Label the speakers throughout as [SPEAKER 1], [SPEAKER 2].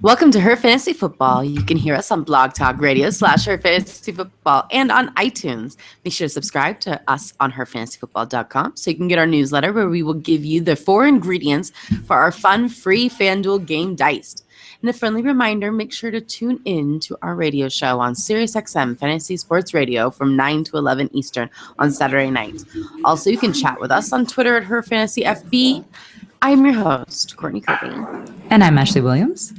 [SPEAKER 1] Welcome to Her Fantasy Football. You can hear us on Blog Talk Radio / Her Fantasy Football and on iTunes. Be sure to subscribe to us on herfantasyfootball.com so you can get our newsletter where we will give you the 4 ingredients for our fun, free FanDuel game Diced. And a friendly reminder, make sure to tune in to our radio show on SiriusXM Fantasy Sports Radio from 9 to 11 Eastern on Saturday nights. Also, you can chat with us on Twitter at HerFantasyFB. I'm your host, Courtney.
[SPEAKER 2] And I'm Ashley Williams.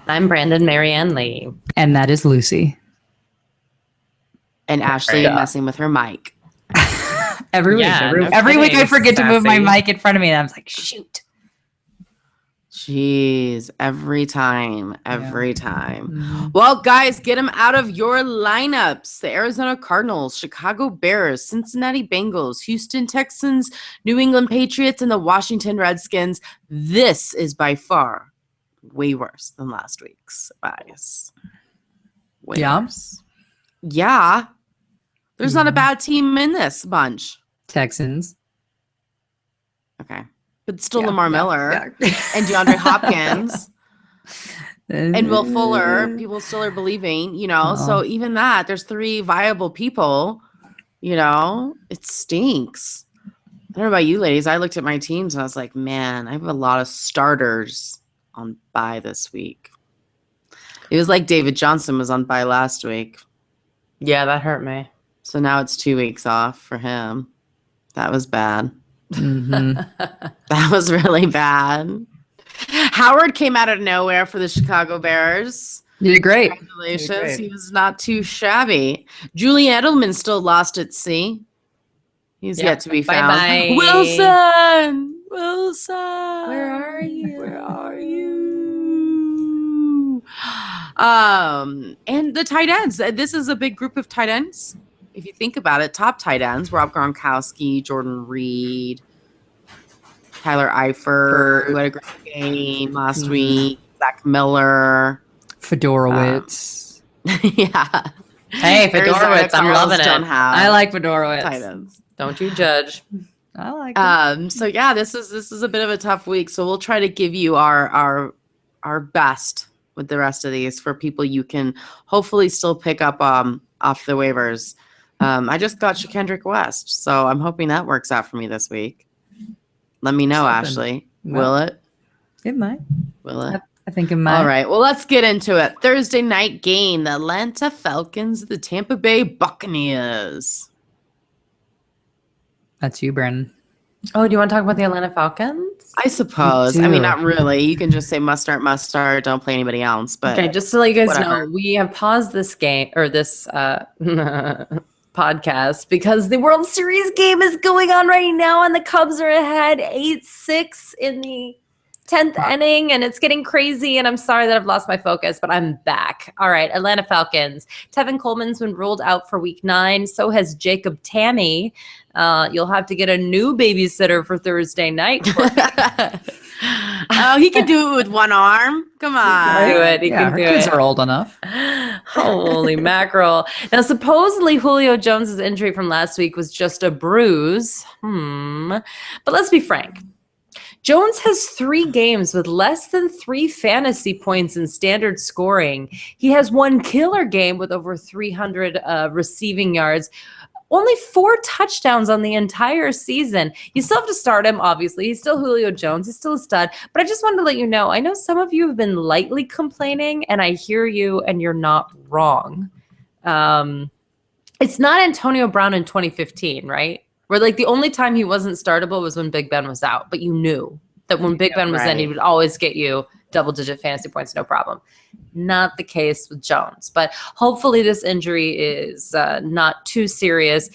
[SPEAKER 3] I'm Brandon Marianne Lee.
[SPEAKER 2] And that is Lucy.
[SPEAKER 1] And Ashley messing with her mic.
[SPEAKER 2] Every week I forget to move my mic in front of me and I was like, shoot.
[SPEAKER 1] Jeez, every time. Mm-hmm. Well, guys, get them out of your lineups. The Arizona Cardinals, Chicago Bears, Cincinnati Bengals, Houston Texans, New England Patriots, and the Washington Redskins. This is by far way worse than last week's, guys. Way worse. Yeah. There's not a bad team in this bunch.
[SPEAKER 2] Texans.
[SPEAKER 1] Okay. But still Lamar Miller and DeAndre Hopkins and Will Fuller. People still are believing, So even that, there's 3 viable people, It stinks. I don't know about you ladies. I looked at my teams and I was like, man, I have a lot of starters on bye this week. It was like David Johnson was on bye last week.
[SPEAKER 3] Yeah, that hurt me.
[SPEAKER 1] So now it's 2 weeks off for him. That was bad. Mm-hmm. That was really bad. Howard came out of nowhere for the Chicago Bears.
[SPEAKER 2] You did great.
[SPEAKER 1] Congratulations. He was not too shabby. Julian Edelman still lost at sea. He's yet to be found.
[SPEAKER 3] Bye-bye.
[SPEAKER 1] Wilson.
[SPEAKER 3] Where are you?
[SPEAKER 1] And the tight ends. This is a big group of tight ends. If you think about it, top tight ends, Rob Gronkowski, Jordan Reed, Tyler Eifert, who had a great game last week, Zach Miller.
[SPEAKER 2] Fedorowicz.
[SPEAKER 1] Yeah.
[SPEAKER 3] Hey, Fedorowicz, I'm loving it.
[SPEAKER 2] I like Fedorowicz.
[SPEAKER 1] Tight ends.
[SPEAKER 3] Don't you judge.
[SPEAKER 2] I like it.
[SPEAKER 1] So yeah, this is a bit of a tough week. So we'll try to give you our best with the rest of these for people you can hopefully still pick up off the waivers. I just got Shakendrick West, so I'm hoping that works out for me this week. Let me know, Ashley. Will it?
[SPEAKER 2] It might.
[SPEAKER 1] Will it?
[SPEAKER 2] I think it might.
[SPEAKER 1] All right. Well, let's get into it. Thursday night game, the Atlanta Falcons, the Tampa Bay Buccaneers.
[SPEAKER 2] That's you, Brandon.
[SPEAKER 3] Oh, do you want to talk about the Atlanta Falcons?
[SPEAKER 1] I suppose. I mean, not really. You can just say must start. Don't play anybody else. But
[SPEAKER 3] okay, just to let you guys know, we have paused this game or this podcast because the World Series game is going on right now, and the Cubs are ahead 8-6 in the 10th inning, and it's getting crazy, and I'm sorry that I've lost my focus, but I'm back. All right, Atlanta Falcons. Tevin Coleman's been ruled out for week 9. So has Jacob Tammy. You'll have to get a new babysitter for Thursday night.
[SPEAKER 1] Oh, he can do it with one arm. Come on.
[SPEAKER 3] He can do it.
[SPEAKER 2] Kids are old enough.
[SPEAKER 3] Holy mackerel. Now, supposedly Julio Jones's injury from last week was just a bruise. But let's be frank. Jones has 3 games with less than 3 fantasy points in standard scoring. He has 1 killer game with over 300 receiving yards. Only 4 touchdowns on the entire season. You still have to start him, obviously. He's still Julio Jones. He's still a stud. But I just wanted to let you know, I know some of you have been lightly complaining, and I hear you, and you're not wrong. It's not Antonio Brown in 2015, right? Where like the only time he wasn't startable was when Big Ben was out. But you knew that when Big Ben was in, he would always get you double-digit fantasy points, no problem. Not the case with Jones. But hopefully this injury is not too serious.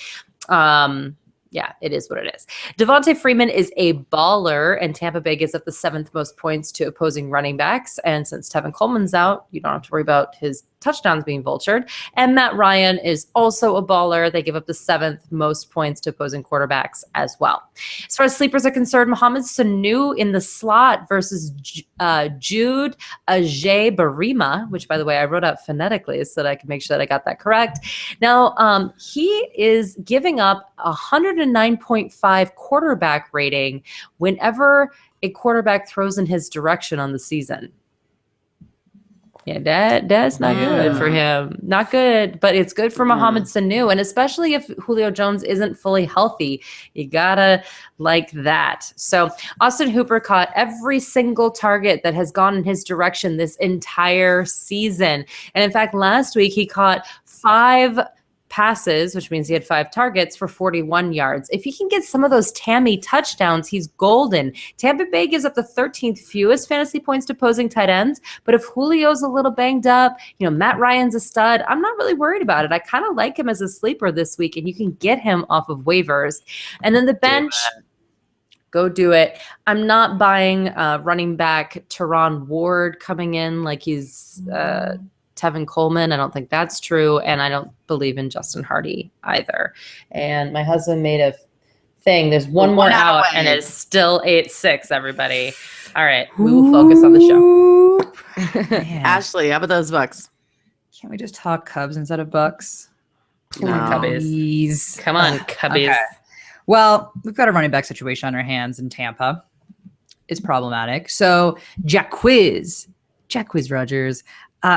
[SPEAKER 3] Yeah, it is what it is. Devontae Freeman is a baller, and Tampa Bay gives up the 7th most points to opposing running backs. And since Tevin Coleman's out, you don't have to worry about his touchdowns being vultured. And Matt Ryan is also a baller. They give up the 7th most points to opposing quarterbacks as well. As far as sleepers are concerned, Mohamed Sanu in the slot versus Jude Ajay-Barima, which, by the way, I wrote out phonetically so that I could make sure that I got that correct. Now, he is giving up 109.5 quarterback rating whenever a quarterback throws in his direction on the season. Yeah, that's not good for him. Not good, but it's good for Mohamed Sanu. And especially if Julio Jones isn't fully healthy, you gotta like that. So Austin Hooper caught every single target that has gone in his direction this entire season. And in fact, last week he caught 5 passes, which means he had 5 targets for 41 yards. If he can get some of those Tammy touchdowns, he's golden. Tampa Bay gives up the 13th fewest fantasy points to opposing tight ends, but if Julio's a little banged up, Matt Ryan's a stud, I'm not really worried about it. I kind of like him as a sleeper this week, and you can get him off of waivers. And then the bench, go do it. I'm not buying running back Teron Ward coming in like he's Tevin Coleman. I don't think that's true. And I don't believe in Justin Hardy either. And my husband made a thing. There's one more out and it's still 8-6, everybody. All right. We will focus on the show.
[SPEAKER 1] Ashley, how about those Bucks?
[SPEAKER 2] Can't we just talk Cubs instead of Bucks?
[SPEAKER 3] Come on, Cubbies. Come on, Cubbies.
[SPEAKER 2] Okay. Well, we've got a running back situation on our hands in Tampa. It's problematic. So Jacquizz Rodgers,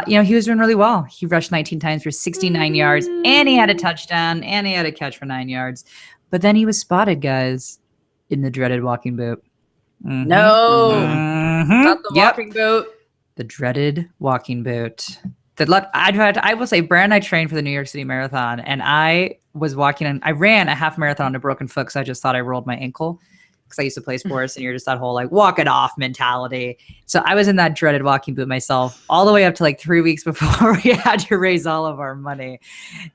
[SPEAKER 2] he was doing really well. He rushed 19 times for 69 yards, and he had a touchdown, and he had a catch for 9 yards. But then he was spotted, guys, in the dreaded walking boot.
[SPEAKER 3] No, not the walking boot.
[SPEAKER 2] The dreaded walking boot. I will say, Brad and I trained for the New York City Marathon, and I was walking, and I ran a half marathon on a broken foot because I just thought I rolled my ankle. Because I used to play sports, and you're just that whole walk it off mentality. So I was in that dreaded walking boot myself all the way up to 3 weeks before we had to raise all of our money.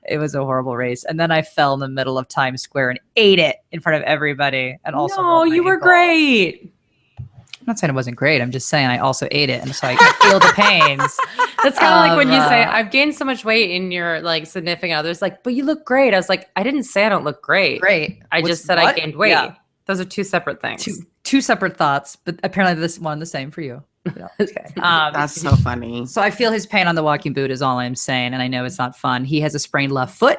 [SPEAKER 2] It was a horrible race. And then I fell in the middle of Times Square and ate it in front of everybody. And also,
[SPEAKER 3] no, you were great.
[SPEAKER 2] I'm not saying it wasn't great. I'm just saying I also ate it. And so I could feel the pains.
[SPEAKER 3] That's kind of like when you say, I've gained so much weight, and your significant other's like, but you look great. I was like, I didn't say I don't look great.
[SPEAKER 2] Great.
[SPEAKER 3] I just said I gained weight. Yeah. Those are 2 separate things.
[SPEAKER 2] Two separate thoughts, but apparently this one the same for you. Yeah.
[SPEAKER 3] Okay.
[SPEAKER 1] That's so funny.
[SPEAKER 2] So I feel his pain on the walking boot is all I'm saying, and I know it's not fun. He has a sprained left foot,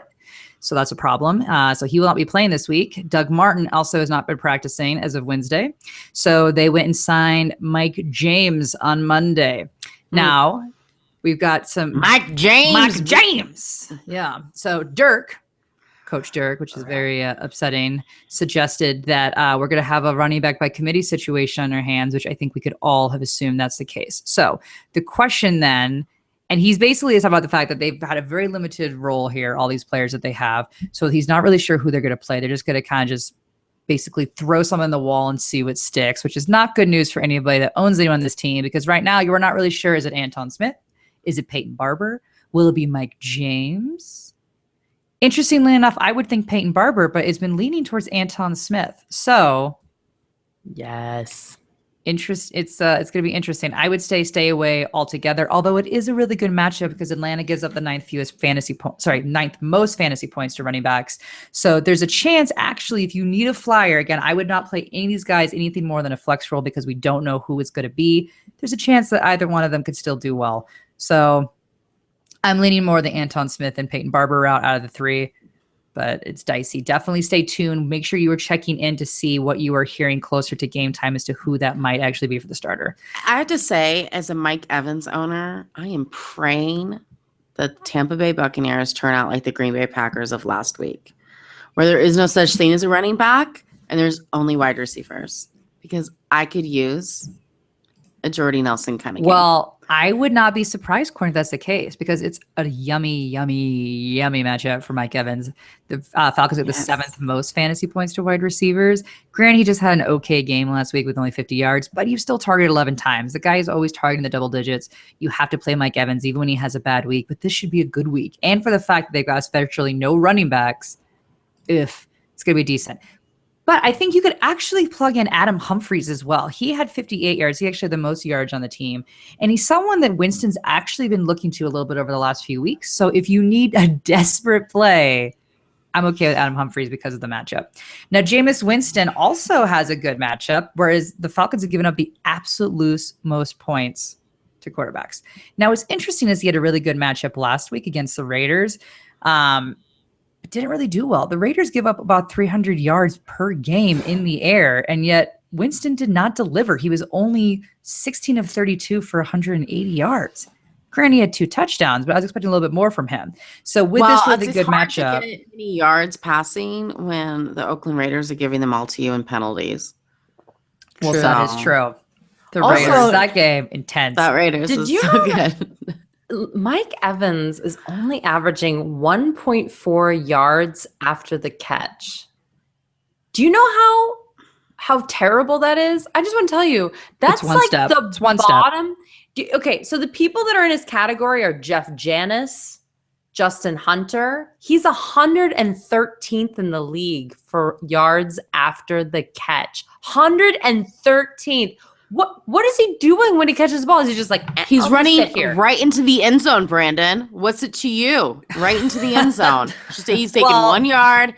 [SPEAKER 2] so that's a problem. So he will not be playing this week. Doug Martin also has not been practicing as of Wednesday. So they went and signed Mike James on Monday. Now we've got some
[SPEAKER 1] Mike James.
[SPEAKER 2] Yeah. So Coach Dirk, which is very upsetting, suggested that we're going to have a running back by committee situation on our hands, which I think we could all have assumed that's the case. So the question then, and he's basically talking about the fact that they've had a very limited role here, all these players that they have. So he's not really sure who they're going to play. They're just going to kind of just basically throw something on the wall and see what sticks, which is not good news for anybody that owns anyone on this team, because right now you are not really sure. Is it Anton Smith? Is it Peyton Barber? Will it be Mike James? Interestingly enough, I would think Peyton Barber, but it's been leaning towards Anton Smith. So,
[SPEAKER 3] yes,
[SPEAKER 2] it's going to be interesting. I would stay away altogether. Although it is a really good matchup because Atlanta gives up the ninth most fantasy points to running backs. So there's a chance, actually, if you need a flyer, again, I would not play any of these guys anything more than a flex role because we don't know who it's going to be. There's a chance that either one of them could still do well. So I'm leaning more the Anton Smith and Peyton Barber route out of the 3, but it's dicey. Definitely stay tuned. Make sure you are checking in to see what you are hearing closer to game time as to who that might actually be for the starter.
[SPEAKER 1] I have to say, as a Mike Evans owner, I am praying the Tampa Bay Buccaneers turn out like the Green Bay Packers of last week, where there is no such thing as a running back and there's only wide receivers, because I could use a Jordy Nelson kind of game.
[SPEAKER 2] Well, I would not be surprised, Courtney, if that's the case, because it's a yummy matchup for Mike Evans. The Falcons are the 7th most fantasy points to wide receivers. Granted, he just had an okay game last week with only 50 yards, but he still targeted 11 times. The guy is always targeting the double digits. You have to play Mike Evans even when he has a bad week, but this should be a good week. And for the fact that they've got virtually no running backs, it's going to be decent. But I think you could actually plug in Adam Humphries as well. He had 58 yards. He actually had the most yards on the team. And he's someone that Winston's actually been looking to a little bit over the last few weeks. So if you need a desperate play, I'm okay with Adam Humphries because of the matchup. Now, Jameis Winston also has a good matchup, whereas the Falcons have given up the absolute most points to quarterbacks. Now, what's interesting is he had a really good matchup last week against the Raiders. But didn't really do well. The Raiders give up about 300 yards per game in the air, and yet Winston did not deliver. He was only 16 of 32 for 180 yards. Granny had 2 touchdowns, but I was expecting a little bit more from him. So with this really good matchup,
[SPEAKER 1] to get any yards passing when the Oakland Raiders are giving them all to you in penalties.
[SPEAKER 2] well,
[SPEAKER 1] True.
[SPEAKER 2] that is true. The
[SPEAKER 3] Also-
[SPEAKER 2] Raiders, that game, intense.
[SPEAKER 1] That Raiders
[SPEAKER 3] Did
[SPEAKER 1] was
[SPEAKER 3] you-
[SPEAKER 1] so good.
[SPEAKER 3] Mike Evans is only averaging 1.4 yards after the catch. Do you know how terrible that is? I just want to tell you, that's
[SPEAKER 2] one
[SPEAKER 3] like
[SPEAKER 2] step.
[SPEAKER 3] the
[SPEAKER 2] It's one step.
[SPEAKER 3] bottom. Okay, so the people that are in his category are Jeff Janis, Justin Hunter. He's 113th in the league for yards after the catch. 113th. What is he doing when he catches the ball? Is he just like
[SPEAKER 1] He's
[SPEAKER 3] I'll just
[SPEAKER 1] running
[SPEAKER 3] sit here?
[SPEAKER 1] right into the end zone, Brandon. What's it to you? Right into the end zone. Just say he's taking
[SPEAKER 3] Well-
[SPEAKER 1] 1 yard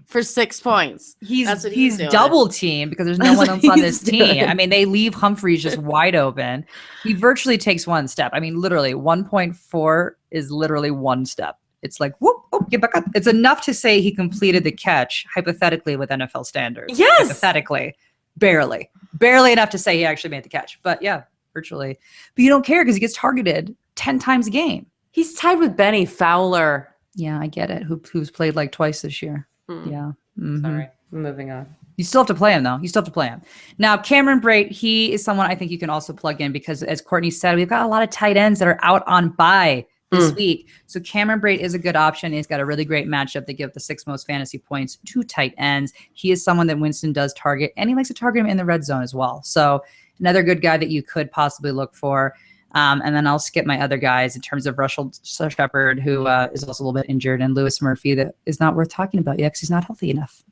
[SPEAKER 1] for 6 points.
[SPEAKER 2] He's
[SPEAKER 1] That's what he's doing.
[SPEAKER 2] double teamed because there's no
[SPEAKER 1] That's
[SPEAKER 2] one
[SPEAKER 1] what
[SPEAKER 2] else on
[SPEAKER 1] he's
[SPEAKER 2] this team.
[SPEAKER 1] doing.
[SPEAKER 2] I mean, they leave Humphreys just wide open. He virtually takes one step. I mean, literally 1.4 is literally one step. It's like whoop, whoop, get back up. It's enough to say he completed the catch hypothetically with NFL standards.
[SPEAKER 3] Yes.
[SPEAKER 2] Hypothetically. Barely enough to say he actually made the catch. But yeah, virtually. But you don't care because he gets targeted 10 times a game.
[SPEAKER 3] He's tied with Benny Fowler.
[SPEAKER 2] Yeah, I get it. Who's played like twice this year. Yeah. Mhm.
[SPEAKER 3] Sorry, moving on.
[SPEAKER 2] You still have to play him, though. You still have to play him. Now, Cameron Brate, he is someone I think you can also plug in because, as Courtney said, we've got a lot of tight ends that are out on bye this week. So Cameron Brate is a good option. He's got a really great matchup. They give the 6th most fantasy points to tight ends. He is someone that Winston does target, and he likes to target him in the red zone as well. So another good guy that you could possibly look for. And then I'll skip my other guys in terms of Russell Shepard, who is also a little bit injured, and Lewis Murphy that is not worth talking about yet because he's not healthy enough.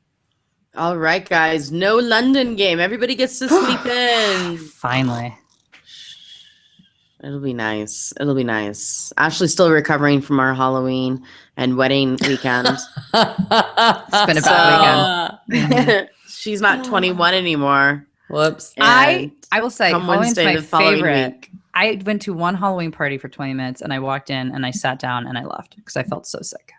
[SPEAKER 1] All right, guys. No London game. Everybody gets to sleep in.
[SPEAKER 2] Finally.
[SPEAKER 1] It'll be nice. It'll be nice. Ashley's still recovering from our Halloween and wedding weekend.
[SPEAKER 2] It's been a bad weekend.
[SPEAKER 1] She's not 21 anymore.
[SPEAKER 3] Whoops.
[SPEAKER 2] I will say
[SPEAKER 1] come
[SPEAKER 2] Halloween's
[SPEAKER 1] Wednesday
[SPEAKER 2] my
[SPEAKER 1] the following
[SPEAKER 2] favorite.
[SPEAKER 1] week.
[SPEAKER 2] I went to one Halloween party for 20 minutes and I walked in and I sat down and I left because I felt so sick.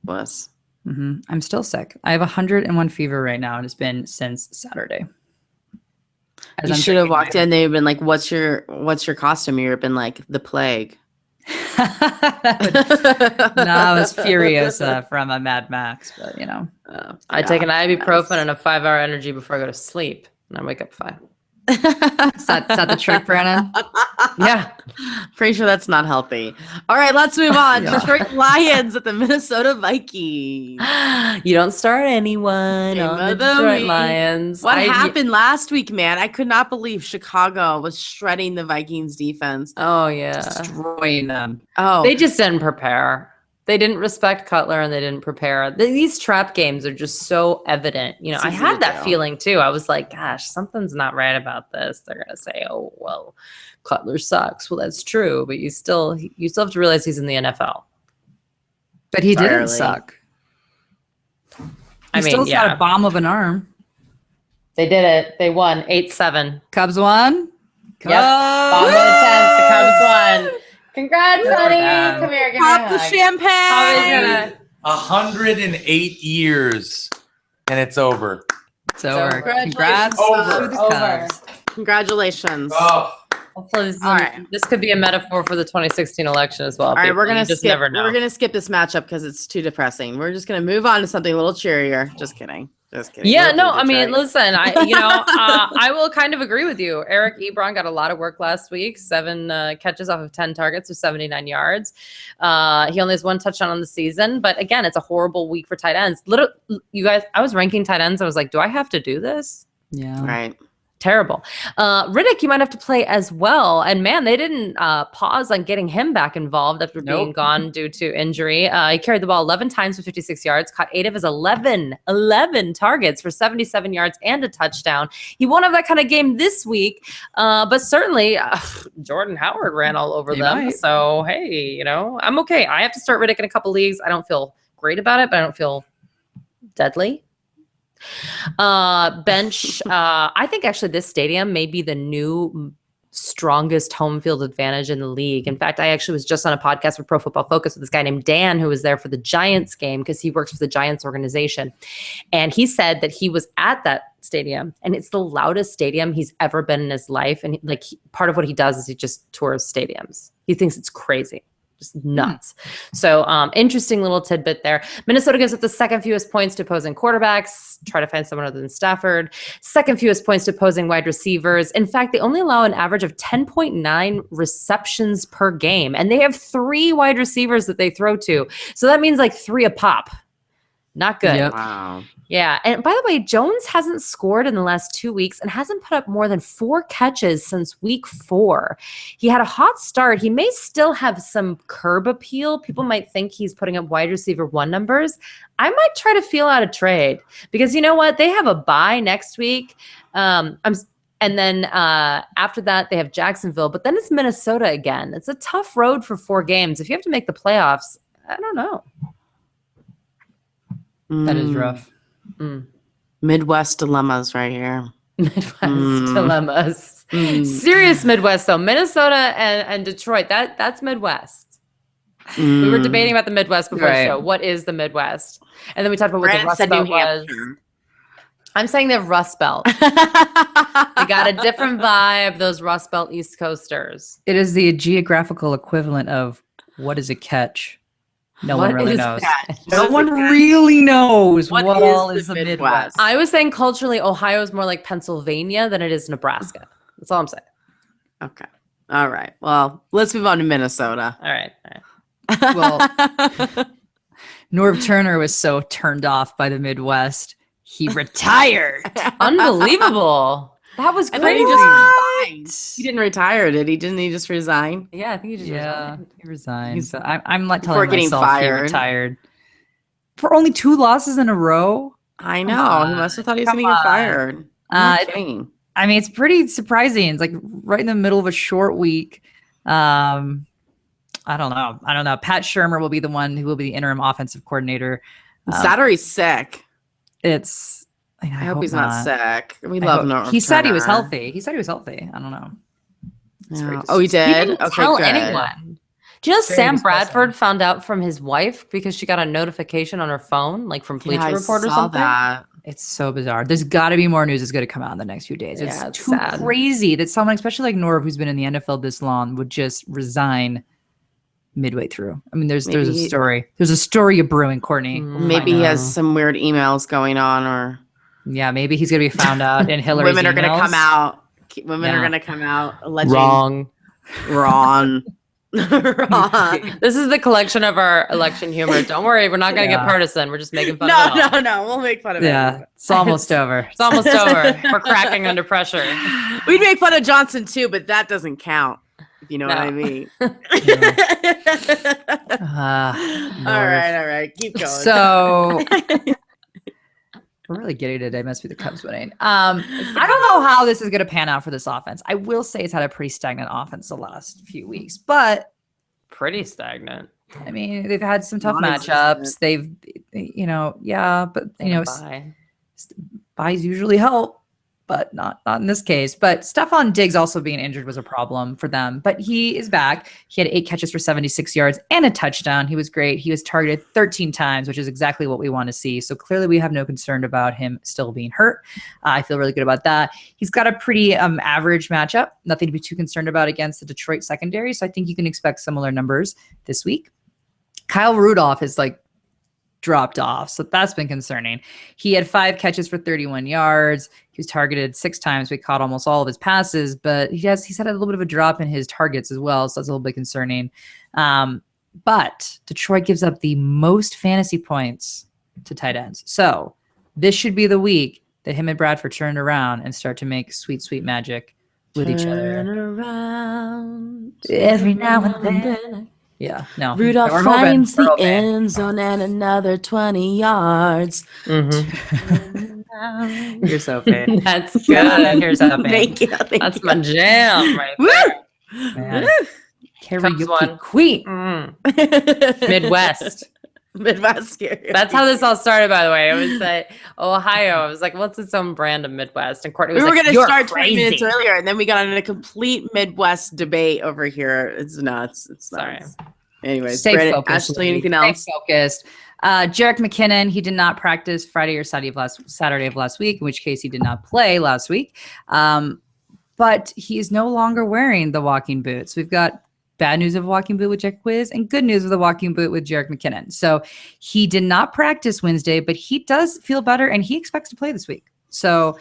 [SPEAKER 1] Was.
[SPEAKER 2] I'm still sick. I have 101 fever right now and it's been since Saturday. As
[SPEAKER 1] You
[SPEAKER 2] I'm
[SPEAKER 1] should have
[SPEAKER 2] drinking
[SPEAKER 1] walked
[SPEAKER 2] my-
[SPEAKER 1] in. They've been like, "What's your costume?" You've been like, "The plague."
[SPEAKER 2] No, I was Furiosa from a Mad Max, but you know.
[SPEAKER 3] I take an ibuprofen and a 5-hour energy before I go to sleep, and I wake up fine.
[SPEAKER 2] Is that the trick, Brandon?
[SPEAKER 3] Yeah.
[SPEAKER 1] Pretty sure that's not healthy. All right, let's move on.
[SPEAKER 2] Yeah.
[SPEAKER 1] Detroit Lions at the Minnesota Vikings.
[SPEAKER 3] You don't start anyone
[SPEAKER 1] Game
[SPEAKER 3] on the
[SPEAKER 1] of the
[SPEAKER 3] Detroit
[SPEAKER 1] week.
[SPEAKER 3] Lions.
[SPEAKER 1] What happened last week, man? I could not believe Chicago was shredding the Vikings defense.
[SPEAKER 3] Oh, yeah.
[SPEAKER 2] Destroying them.
[SPEAKER 1] Oh,
[SPEAKER 3] They just didn't prepare. They didn't respect Cutler and they didn't prepare. These trap games are just so evident. You know,
[SPEAKER 1] It's
[SPEAKER 3] I
[SPEAKER 1] easy
[SPEAKER 3] had
[SPEAKER 1] to
[SPEAKER 3] that
[SPEAKER 1] tell.
[SPEAKER 3] feeling too. I was like, gosh, something's not right about this. They're going to say, oh, well, Cutler sucks. Well, that's true. But you still have to realize he's in the NFL.
[SPEAKER 2] But he didn't
[SPEAKER 1] Barely.
[SPEAKER 2] suck.
[SPEAKER 3] I
[SPEAKER 2] He
[SPEAKER 3] mean,
[SPEAKER 2] still
[SPEAKER 3] yeah.
[SPEAKER 2] got a bomb of an arm.
[SPEAKER 3] They did it. They won 8-7.
[SPEAKER 2] Cubs won.
[SPEAKER 3] Yep. Bottom of the 10th. The Cubs won. Congrats, honey.
[SPEAKER 2] man.
[SPEAKER 3] Come here. Give
[SPEAKER 1] pop
[SPEAKER 3] me a
[SPEAKER 1] the
[SPEAKER 3] hug.
[SPEAKER 1] champagne.
[SPEAKER 4] 108 years, and it's over.
[SPEAKER 2] It's over.
[SPEAKER 1] Congratulations.
[SPEAKER 2] Congrats
[SPEAKER 4] Over.
[SPEAKER 2] to the
[SPEAKER 3] Over.
[SPEAKER 2] Cubs.
[SPEAKER 1] Congratulations.
[SPEAKER 4] Oh,
[SPEAKER 3] Hopefully
[SPEAKER 1] All right.
[SPEAKER 3] this could be a metaphor for the 2016 election as well.
[SPEAKER 1] All right,
[SPEAKER 3] people.
[SPEAKER 1] we're gonna
[SPEAKER 3] You just
[SPEAKER 1] skip.
[SPEAKER 3] never know.
[SPEAKER 1] We're gonna skip this matchup because it's too depressing. We're just gonna move on to something a little cheerier. Just kidding. Just kidding.
[SPEAKER 3] Yeah,
[SPEAKER 1] We'll
[SPEAKER 3] no,
[SPEAKER 1] do
[SPEAKER 3] I mean,
[SPEAKER 1] Detroit.
[SPEAKER 3] listen, I will kind of agree with you. Eric Ebron got a lot of work last week, 7 catches off of 10 targets with 79 yards. He only has 1 touchdown on the season, but again, it's a horrible week for tight ends. You guys, I was ranking tight ends. I was like, do I have to do this?
[SPEAKER 2] Yeah.
[SPEAKER 1] Right.
[SPEAKER 3] Terrible. Riddick, you might have to play as well. And man, they didn't pause on getting him back involved after being
[SPEAKER 2] Nope.
[SPEAKER 3] gone due to injury. He carried the ball 11 times for 56 yards, caught 8 of his 11 targets for 77 yards and a touchdown. He won't have that kind of game this week, but certainly Jordan Howard ran all over
[SPEAKER 2] He
[SPEAKER 3] them.
[SPEAKER 2] might.
[SPEAKER 3] So, hey, you know, I'm okay. I have to start Riddick in a couple leagues. I don't feel great about it, but I don't feel deadly. Bench. I think actually this stadium may be the new strongest home field advantage in the league. In fact, I actually was just on a podcast with Pro Football Focus with this guy named Dan, who was there for the Giants game because he works for the Giants organization. And he said that he was at that stadium and it's the loudest stadium he's ever been in his life. And part of what he does is he just tours stadiums. He thinks it's crazy. Just nuts. So interesting little tidbit there. Minnesota gives up the second fewest points to opposing quarterbacks. Try to find someone other than Stafford. Second fewest points to opposing wide receivers. In fact, they only allow an average of 10.9 receptions per game. And they have 3 wide receivers that they throw to. So that means like 3 a pop. Not good.
[SPEAKER 2] Yep.
[SPEAKER 1] Wow.
[SPEAKER 3] Yeah. And by the way, Jones hasn't scored in the last 2 weeks and hasn't put up more than 4 catches since week 4. He had a hot start. He may still have some curb appeal. People might think he's putting up wide receiver 1 numbers. I might try to feel out a trade because you know what? They have a bye next week. And then after that, they have Jacksonville, but then it's Minnesota again. It's a tough road for 4 games. If you have to make the playoffs, I don't know.
[SPEAKER 2] That is rough.
[SPEAKER 1] Midwest dilemmas right here.
[SPEAKER 3] Midwest dilemmas. Serious Midwest though. Minnesota and Detroit. That's Midwest. We were debating about the Midwest before the show. What is the Midwest? And then we talked about what the Rust Belt was. I'm saying the Rust Belt. They got a different vibe, those Rust Belt East Coasters.
[SPEAKER 2] It is the geographical equivalent of what is a catch? No one really knows. No one really knows what all is the Midwest.
[SPEAKER 3] I was saying culturally, Ohio is more like Pennsylvania than it is Nebraska. That's all I'm saying.
[SPEAKER 1] Okay. All right. Well, let's move on to Minnesota.
[SPEAKER 3] All right.
[SPEAKER 2] Well, Norv Turner was so turned off by the Midwest, he retired.
[SPEAKER 3] Unbelievable. That was
[SPEAKER 1] And
[SPEAKER 3] crazy.
[SPEAKER 1] then he didn't retire, did he? Didn't he just resign?
[SPEAKER 3] Yeah, I think he just resigned.
[SPEAKER 2] He resigned. So I'm like
[SPEAKER 1] Before
[SPEAKER 2] telling
[SPEAKER 1] getting
[SPEAKER 2] myself
[SPEAKER 1] fired.
[SPEAKER 2] he retired. For only 2 losses in a row?
[SPEAKER 1] I know. He must have thought he was going to get fired. I'm not kidding.
[SPEAKER 2] I mean, it's pretty surprising. It's like right in the middle of a short week. I don't know. Pat Shurmur will be the one who will be the interim offensive coordinator.
[SPEAKER 1] Sattery's sick.
[SPEAKER 2] I
[SPEAKER 1] hope he's not sick. We love Norv.
[SPEAKER 2] He said he was healthy. I don't know.
[SPEAKER 1] Yeah. Oh, he did?
[SPEAKER 3] He didn't
[SPEAKER 1] Okay,
[SPEAKER 3] tell
[SPEAKER 1] good.
[SPEAKER 3] anyone. Do you know Sam Bradford found out from his wife because she got a notification on her phone, like from Bleacher Report or something?
[SPEAKER 1] That.
[SPEAKER 2] It's so bizarre. There's got to be more news that's going to come out in the next few days.
[SPEAKER 3] Yeah,
[SPEAKER 2] It's
[SPEAKER 3] it's
[SPEAKER 2] too
[SPEAKER 3] sad.
[SPEAKER 2] crazy that someone, especially like Norv, who's been in the NFL this long, would just resign midway through. I mean, there's a story. There's a story of brewing, Courtney.
[SPEAKER 1] Maybe he has some weird emails going on, or
[SPEAKER 2] Yeah, maybe he's going to be found out in Hillary's
[SPEAKER 1] women are going to
[SPEAKER 2] emails.
[SPEAKER 1] come out. Women are going to come out alleging
[SPEAKER 3] Wrong.
[SPEAKER 1] Wrong.
[SPEAKER 3] This is the collection of our election humor. Don't worry, we're not going to get partisan. We're just making fun of it all.
[SPEAKER 1] No. We'll make fun of it.
[SPEAKER 2] Yeah, it's almost over.
[SPEAKER 3] It's almost over. We're cracking under pressure.
[SPEAKER 1] We'd make fun of Johnson too, but that doesn't count. If you know what I mean. All right. Keep going.
[SPEAKER 2] So we're really giddy today. Must be the Cubs winning. I don't know how this is going to pan out for this offense. I will say it's had a pretty stagnant offense the last few weeks, but
[SPEAKER 3] Pretty stagnant.
[SPEAKER 2] I mean, they've had some tough
[SPEAKER 1] Non-existent.
[SPEAKER 2] matchups. They've,
[SPEAKER 3] Bye.
[SPEAKER 2] buys usually help, but not in this case. But Stephon Diggs also being injured was a problem for them. But he is back. He had 8 catches for 76 yards and a touchdown. He was great. He was targeted 13 times, which is exactly what we want to see. So clearly we have no concern about him still being hurt. I feel really good about that. He's got a pretty average matchup. Nothing to be too concerned about against the Detroit secondary. So I think you can expect similar numbers this week. Kyle Rudolph is dropped off. So that's been concerning. He had 5 catches for 31 yards. He was targeted 6 times. We caught almost all of his passes, but he's had a little bit of a drop in his targets as well. So that's a little bit concerning. But Detroit gives up the most fantasy points to tight ends. So this should be the week that him and Bradford turn around and start to make sweet, sweet magic with each other.
[SPEAKER 3] Around
[SPEAKER 2] Every now and then. Yeah, no.
[SPEAKER 1] Rudolph
[SPEAKER 2] We're
[SPEAKER 1] finds
[SPEAKER 2] hoping.
[SPEAKER 1] the
[SPEAKER 2] We're hoping.
[SPEAKER 1] end zone and another 20 yards.
[SPEAKER 3] Mm-hmm.
[SPEAKER 2] You're so fake.
[SPEAKER 3] That's good.
[SPEAKER 2] Here's hoping.
[SPEAKER 1] Thank you.
[SPEAKER 3] That's my jam right
[SPEAKER 1] Woo!
[SPEAKER 3] there.
[SPEAKER 2] Man.
[SPEAKER 3] Comes
[SPEAKER 2] Karaoke
[SPEAKER 3] one.
[SPEAKER 2] queen.
[SPEAKER 3] Midwest.
[SPEAKER 1] Midwest here.
[SPEAKER 3] That's how this all started, by the way. It was Ohio. I was like, what's its own brand of Midwest? And Courtney was
[SPEAKER 1] We were
[SPEAKER 3] like,
[SPEAKER 1] going to
[SPEAKER 3] you're
[SPEAKER 1] start
[SPEAKER 3] crazy.
[SPEAKER 1] 20 minutes earlier, and then we got into a complete Midwest debate over here. It's nuts. It's nuts.
[SPEAKER 3] Sorry.
[SPEAKER 1] Anyways,
[SPEAKER 2] Stay
[SPEAKER 1] Brandon,
[SPEAKER 2] focused.
[SPEAKER 1] Ashley, anything
[SPEAKER 2] Stay
[SPEAKER 1] else?
[SPEAKER 2] focused. Jarek McKinnon, he did not practice Friday or Saturday of last week, in which case he did not play last week. But he is no longer wearing the walking boots. We've got bad news of a walking boot with Jack Quiz and good news of the walking boot with Jarek McKinnon. So he did not practice Wednesday, but he does feel better and he expects to play this week. So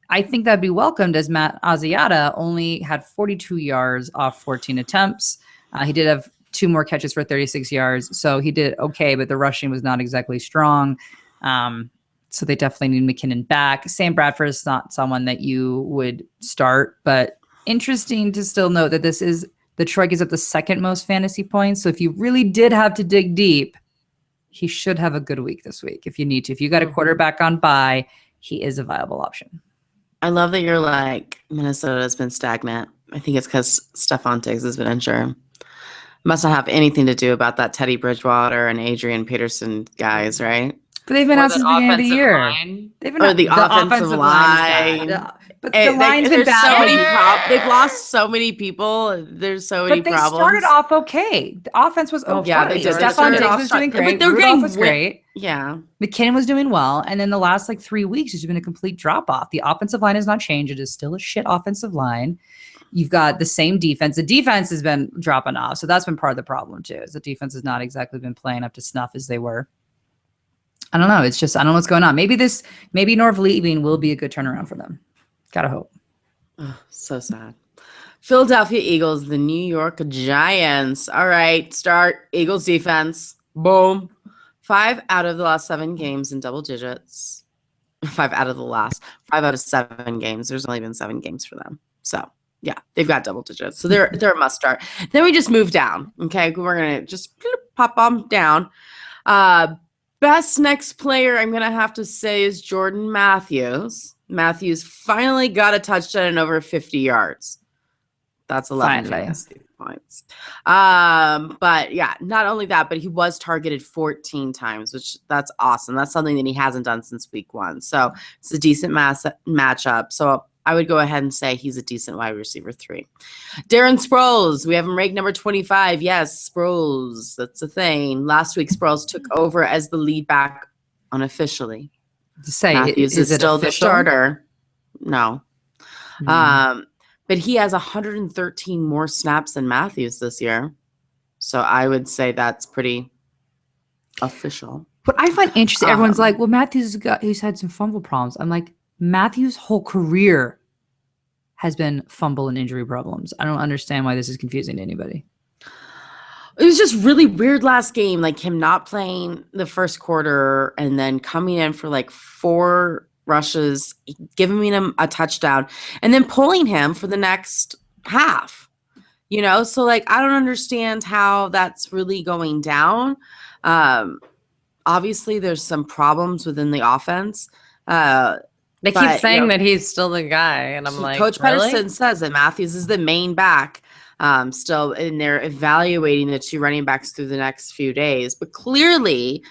[SPEAKER 2] I think that'd be welcomed, as Matt Asiata only had 42 yards off 14 attempts. He did have 2 more catches for 36 yards. So he did okay, but the rushing was not exactly strong. So they definitely need McKinnon back. Sam Bradford is not someone that you would start, but interesting to still note that this is Detroit gives up the second most fantasy points. So if you really did have to dig deep, he should have a good week this week if you need to. If you got a quarterback on bye, he is a viable option.
[SPEAKER 1] I love that you're like, Minnesota has been stagnant. I think it's because Stephon Diggs has been injured. Must not have anything to do about that Teddy Bridgewater and Adrian Peterson guys, right?
[SPEAKER 2] But they've been out since the beginning of the year.
[SPEAKER 3] Line.
[SPEAKER 2] They've been
[SPEAKER 1] Or
[SPEAKER 2] out,
[SPEAKER 1] the offensive line.
[SPEAKER 2] is bad. But
[SPEAKER 1] Hey,
[SPEAKER 2] the line's been
[SPEAKER 1] there's so
[SPEAKER 2] bad.
[SPEAKER 1] many they've lost so many people. There's so many
[SPEAKER 2] But they
[SPEAKER 1] problems.
[SPEAKER 2] started off okay. The offense was okay.
[SPEAKER 1] yeah, they did. They
[SPEAKER 2] Stephon
[SPEAKER 1] started
[SPEAKER 2] Diggs
[SPEAKER 1] off
[SPEAKER 2] was
[SPEAKER 1] strong.
[SPEAKER 2] doing
[SPEAKER 1] But
[SPEAKER 2] great.
[SPEAKER 1] they're
[SPEAKER 2] Rudolph
[SPEAKER 1] getting
[SPEAKER 2] was great.
[SPEAKER 1] Yeah.
[SPEAKER 2] McKinnon was doing well. And then the last 3 weeks has been a complete drop off. The offensive line has not changed. It is still a shit offensive line. You've got the same defense. The defense has been dropping off. So that's been part of the problem too. Is the defense has not exactly been playing up to snuff as they were. I don't know. It's just, I don't know what's going on. Maybe Norv leaving will be a good turnaround for them. Gotta hope.
[SPEAKER 1] Oh, so sad. Philadelphia Eagles, the New York Giants. All right, start Eagles defense. Boom. 5 out of the last 7 games in double digits. 5 out of 7 games. There's only been 7 games for them. So yeah, they've got double digits. So they're a must start. Then we just move down. Okay, we're gonna just pop them down. Best next player I'm gonna have to say is Jordan Matthews. Matthews finally got a touchdown and over 50 yards. That's 11 fantasy points. But yeah, not only that, but he was targeted 14 times, which that's awesome. That's something that he hasn't done since week 1. So it's a decent matchup. So I would go ahead and say he's a decent wide receiver 3. Darren Sproles, we have him ranked number 25. Yes, Sproles, that's a thing. Last week, Sproles took over as the lead back unofficially.
[SPEAKER 2] To say,
[SPEAKER 1] Matthews is still the starter. No. But he has 113 more snaps than Matthews this year. So I would say that's pretty official.
[SPEAKER 2] What I find interesting, everyone's like, well, he's had some fumble problems. I'm like, Matthews' whole career has been fumble and injury problems. I don't understand why this is confusing to anybody.
[SPEAKER 1] It was just really weird last game, like him not playing the first quarter and then coming in for 4 rushes, giving him a touchdown, and then pulling him for the next half. So I don't understand how that's really going down. Obviously, there's some problems within the offense.
[SPEAKER 3] They keep saying that he's still the guy, and I'm like,
[SPEAKER 1] Coach
[SPEAKER 3] really?
[SPEAKER 1] Pedersen says that Matthews is the main back still, and they're evaluating the 2 running backs through the next few days. But clearly,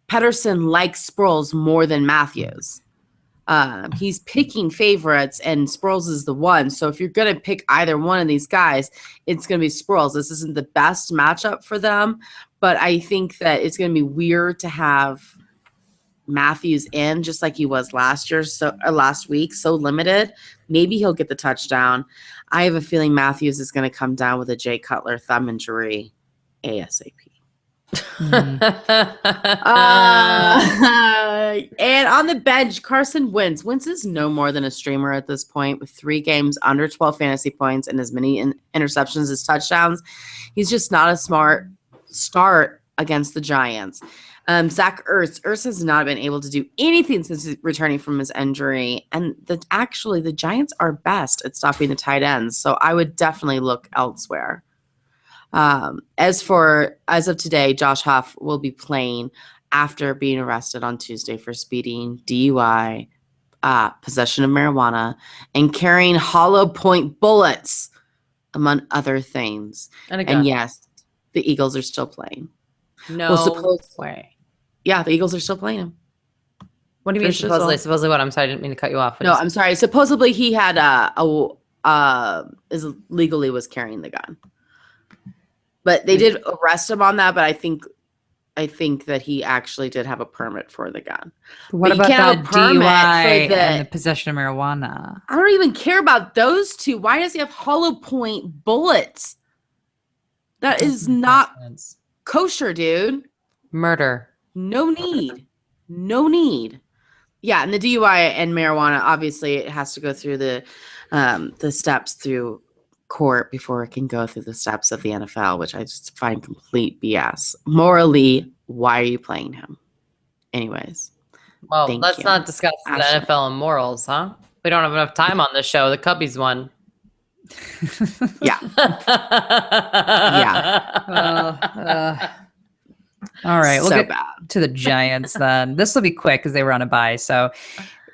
[SPEAKER 1] Pedersen likes Sproles more than Matthews. He's picking favorites, and Sproles is the one. So if you're going to pick either one of these guys, it's going to be Sproles. This isn't the best matchup for them, but I think that it's going to be weird to have Matthews in just like he was last week, so limited. Maybe he'll get the touchdown. I have a feeling Matthews is going to come down with a Jay Cutler thumb injury ASAP. And on the bench, Carson Wentz. Wentz is no more than a streamer at this point with 3 games under 12 fantasy points and as many interceptions as touchdowns. He's just not a smart start against the Giants. Zach Ertz has not been able to do anything since returning from his injury. And the Giants are best at stopping the tight ends. So I would definitely look elsewhere. As of today, Josh Huff will be playing after being arrested on Tuesday for speeding, DUI, possession of marijuana, and carrying hollow point bullets, among other things. And yes, the Eagles are still playing.
[SPEAKER 3] No way.
[SPEAKER 1] Yeah, the Eagles are still playing him.
[SPEAKER 3] What do you mean
[SPEAKER 1] For
[SPEAKER 3] supposedly?
[SPEAKER 1] Shizzle.
[SPEAKER 3] Supposedly what? I'm sorry, I didn't mean to cut you off. What
[SPEAKER 1] No,
[SPEAKER 3] is-
[SPEAKER 1] I'm sorry. Supposedly he had is legally was carrying the gun, but they did arrest him on that. But I think that he actually did have a permit for the gun.
[SPEAKER 2] But what
[SPEAKER 1] But you
[SPEAKER 2] about
[SPEAKER 1] can't have
[SPEAKER 2] that
[SPEAKER 1] a permit for
[SPEAKER 2] DUI
[SPEAKER 1] the-
[SPEAKER 2] and the possession of marijuana?
[SPEAKER 1] I don't even care about those two. Why does he have hollow point bullets? That is not kosher, dude.
[SPEAKER 3] Murder.
[SPEAKER 1] No need. No need. Yeah, and the DUI and marijuana, obviously, it has to go through the steps through court before it can go through the steps of the NFL, which I just find complete BS. Morally, why are you playing him? Anyways.
[SPEAKER 3] Well,
[SPEAKER 1] Thank
[SPEAKER 3] let's
[SPEAKER 1] you.
[SPEAKER 3] not discuss the
[SPEAKER 1] Ashley.
[SPEAKER 3] NFL and morals, huh? We don't have enough time on this show. The Cubbies won.
[SPEAKER 1] Yeah.
[SPEAKER 2] All right, we'll
[SPEAKER 1] So
[SPEAKER 2] get
[SPEAKER 1] bad.
[SPEAKER 2] to the Giants then. This will be quick because they were on a bye. So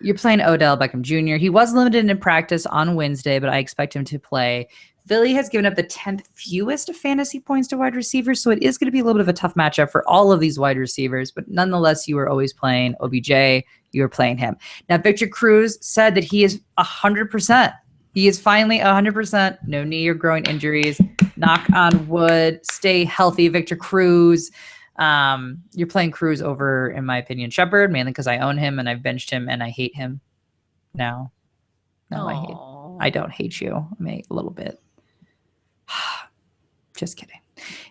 [SPEAKER 2] you're playing Odell Beckham Jr. He was limited in practice on Wednesday, but I expect him to play. Philly has given up the 10th fewest fantasy points to wide receivers, so it is going to be a little bit of a tough matchup for all of these wide receivers. But nonetheless, you are always playing OBJ. You are playing him. Now, Victor Cruz said that he is 100%. He is finally 100%. No knee or groin injuries. Knock on wood. Stay healthy, Victor Cruz. You're playing Cruz over, in my opinion, Shepard, mainly because I own him and I've benched him and I hate him now. No, I don't hate you. I mean, a little bit. Just kidding.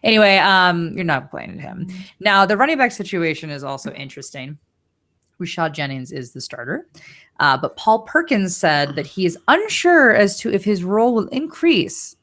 [SPEAKER 2] Anyway, you're not playing him. Now, the running back situation is also interesting. Rashad Jennings is the starter. But Paul Perkins said that he is unsure as to if his role will increase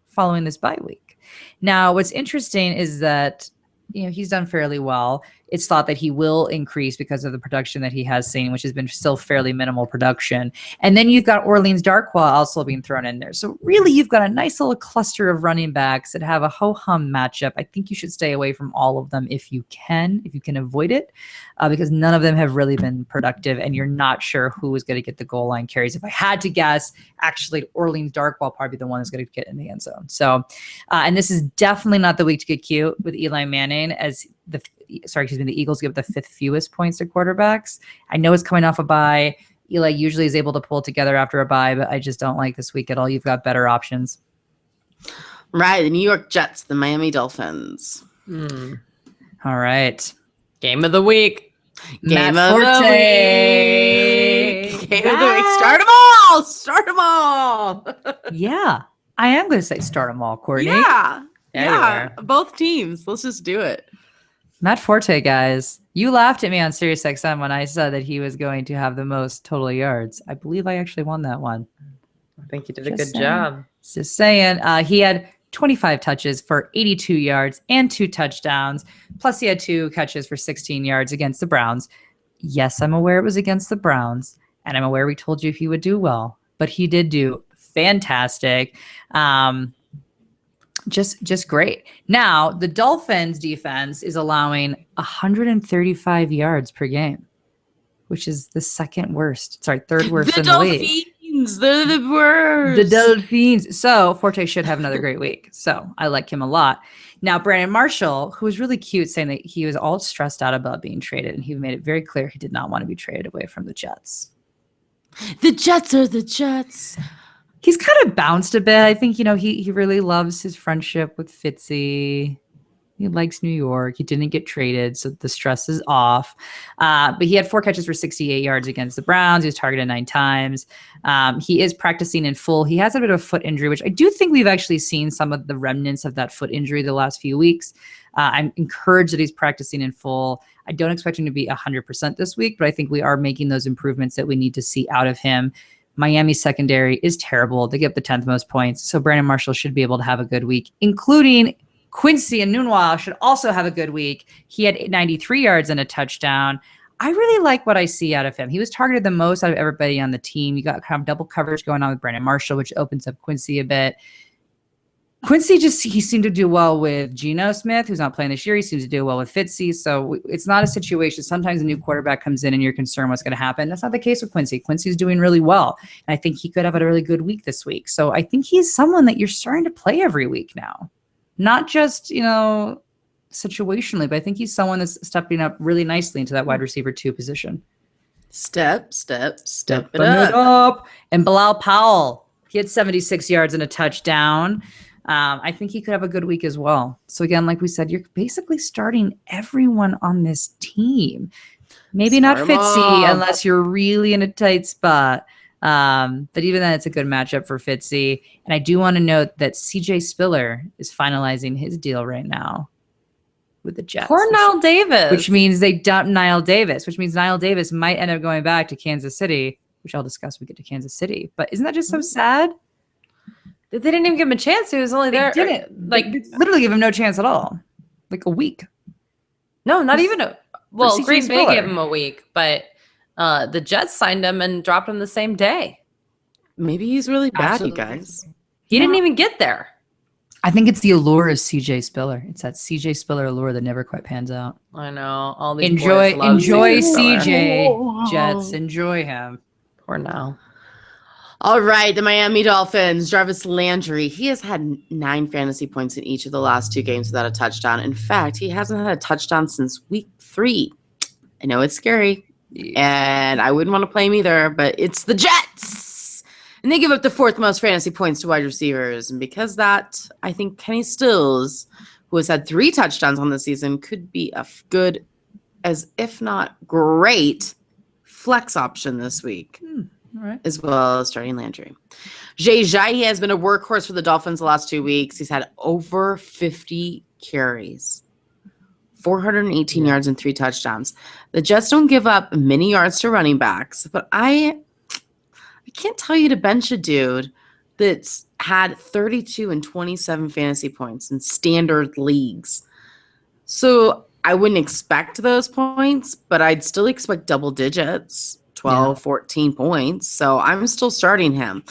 [SPEAKER 2] following this bye week. Now, what's interesting is that he's done fairly well. It's thought that he will increase because of the production that he has seen, which has been still fairly minimal production. And then you've got Orleans Darkwa also being thrown in there. So really, you've got a nice little cluster of running backs that have a ho-hum matchup. I think you should stay away from all of them if you can avoid it, because none of them have really been productive, and you're not sure who is going to get the goal line carries. If I had to guess, actually, Orleans Darkwa will probably be the one that's going to get in the end zone. So, and this is definitely not the week to get cute with Eli Manning, as the Eagles give the 5th fewest points to quarterbacks. I know it's coming off a bye. Eli usually is able to pull it together after a bye, but I just don't like this week at all. You've got better options.
[SPEAKER 1] Right. The New York Jets, the Miami Dolphins.
[SPEAKER 2] All right.
[SPEAKER 3] Game of the week.
[SPEAKER 1] Game
[SPEAKER 2] Matt
[SPEAKER 1] of the
[SPEAKER 2] Forte.
[SPEAKER 1] week. Game of the week. Start them all. Start them all.
[SPEAKER 2] Yeah. I am going to say start them all, Courtney.
[SPEAKER 1] Yeah.
[SPEAKER 3] Yeah,
[SPEAKER 1] Both teams. Let's just do it.
[SPEAKER 2] Matt Forte, guys. You laughed at me on SiriusXM when I said that he was going to have the most total yards. I believe I actually won that one.
[SPEAKER 3] I think you did a
[SPEAKER 2] Just
[SPEAKER 3] good
[SPEAKER 2] saying.
[SPEAKER 3] job.
[SPEAKER 2] Just saying. He had 25 touches for 82 yards and 2 touchdowns. Plus, he had 2 catches for 16 yards against the Browns. Yes, I'm aware it was against the Browns, and I'm aware we told you he would do well, but he did do fantastic. Just great. Now, the Dolphins defense is allowing 135 yards per game, which is the third worst in the league.
[SPEAKER 1] Dolphins, they're the worst.
[SPEAKER 2] The Dolphins. So Forte should have another great week. So I like him a lot. Now, Brandon Marshall, who was really cute, saying that he was all stressed out about being traded, and he made it very clear he did not want to be traded away from the Jets.
[SPEAKER 1] The Jets are the Jets.
[SPEAKER 2] He's kind of bounced a bit. I think, he really loves his friendship with Fitzy. He likes New York. He didn't get traded, so the stress is off. But he had 4 catches for 68 yards against the Browns. He was targeted 9 times. He is practicing in full. He has a bit of a foot injury, which I do think we've actually seen some of the remnants of that foot injury the last few weeks. I'm encouraged that he's practicing in full. I don't expect him to be 100% this week, but I think we are making those improvements that we need to see out of him. Miami's secondary is terrible. They get the 10th most points. So Brandon Marshall should be able to have a good week, including Quincy and Nunwa should also have a good week. He had 93 yards and a touchdown. I really like what I see out of him. He was targeted the most out of everybody on the team. You got kind of double coverage going on with Brandon Marshall, which opens up Quincy a bit. Quincy he seemed to do well with Geno Smith, who's not playing this year. He seems to do well with Fitzy. So it's not a situation. Sometimes a new quarterback comes in and you're concerned what's going to happen. That's not the case with Quincy. Quincy's doing really well. And I think he could have a really good week this week. So I think he's someone that you're starting to play every week now. Not just, situationally, but I think he's someone that's stepping up really nicely into that wide receiver 2 position.
[SPEAKER 1] Step it
[SPEAKER 2] Stepping
[SPEAKER 1] up.
[SPEAKER 2] And Bilal Powell, he had 76 yards and a touchdown. I think he could have a good week as well. So again, like we said, you're basically starting everyone on this team. Maybe not
[SPEAKER 1] Start 'em
[SPEAKER 2] Fitzy
[SPEAKER 1] up.
[SPEAKER 2] unless you're really in a tight spot. But even then, it's a good matchup for Fitzy. And I do want to note that CJ Spiller is finalizing his deal right now with the Jets.
[SPEAKER 3] Poor Niall Davis.
[SPEAKER 2] Which means they dumped Niall Davis, which means Niall Davis might end up going back to Kansas City, which I'll discuss when we get to Kansas City. But isn't that just so sad?
[SPEAKER 3] They didn't even give him a chance. He was only there.
[SPEAKER 2] They didn't. Like, literally give him no chance at all. Like a week.
[SPEAKER 3] No, not even a. Well,
[SPEAKER 2] CJ
[SPEAKER 3] Green Bay
[SPEAKER 2] Spiller.
[SPEAKER 3] gave him a week, but the Jets signed him and dropped him the same day.
[SPEAKER 1] Maybe he's really bad,
[SPEAKER 2] Absolutely.
[SPEAKER 1] you guys.
[SPEAKER 3] He didn't even get there.
[SPEAKER 2] I think it's the allure of CJ Spiller. It's that CJ Spiller allure that never quite pans out.
[SPEAKER 3] I know. All these
[SPEAKER 2] Enjoy
[SPEAKER 3] boys love Spiller.
[SPEAKER 2] CJ, Jets. Enjoy him.
[SPEAKER 3] Poor now.
[SPEAKER 1] All right, the Miami Dolphins, Jarvis Landry. He has had 9 fantasy points in each of the last 2 games without a touchdown. In fact, he hasn't had a touchdown since week 3. I know it's scary, and I wouldn't want to play him either, but it's the Jets. And they give up the 4th most fantasy points to wide receivers. And because of that, I think Kenny Stills, who has had 3 touchdowns on the season, could be a good, as if not great, flex option this week.
[SPEAKER 2] All right.
[SPEAKER 1] As well as starting Landry. Jay Ajayi has been a workhorse for the Dolphins the last 2 weeks. He's had over 50 carries, 418 yards, and 3 touchdowns. The Jets don't give up many yards to running backs, but I can't tell you to bench a dude that's had 32 and 27 fantasy points in standard leagues. So I wouldn't expect those points, but I'd still expect double digits. 12, 14 points. So I'm still starting him.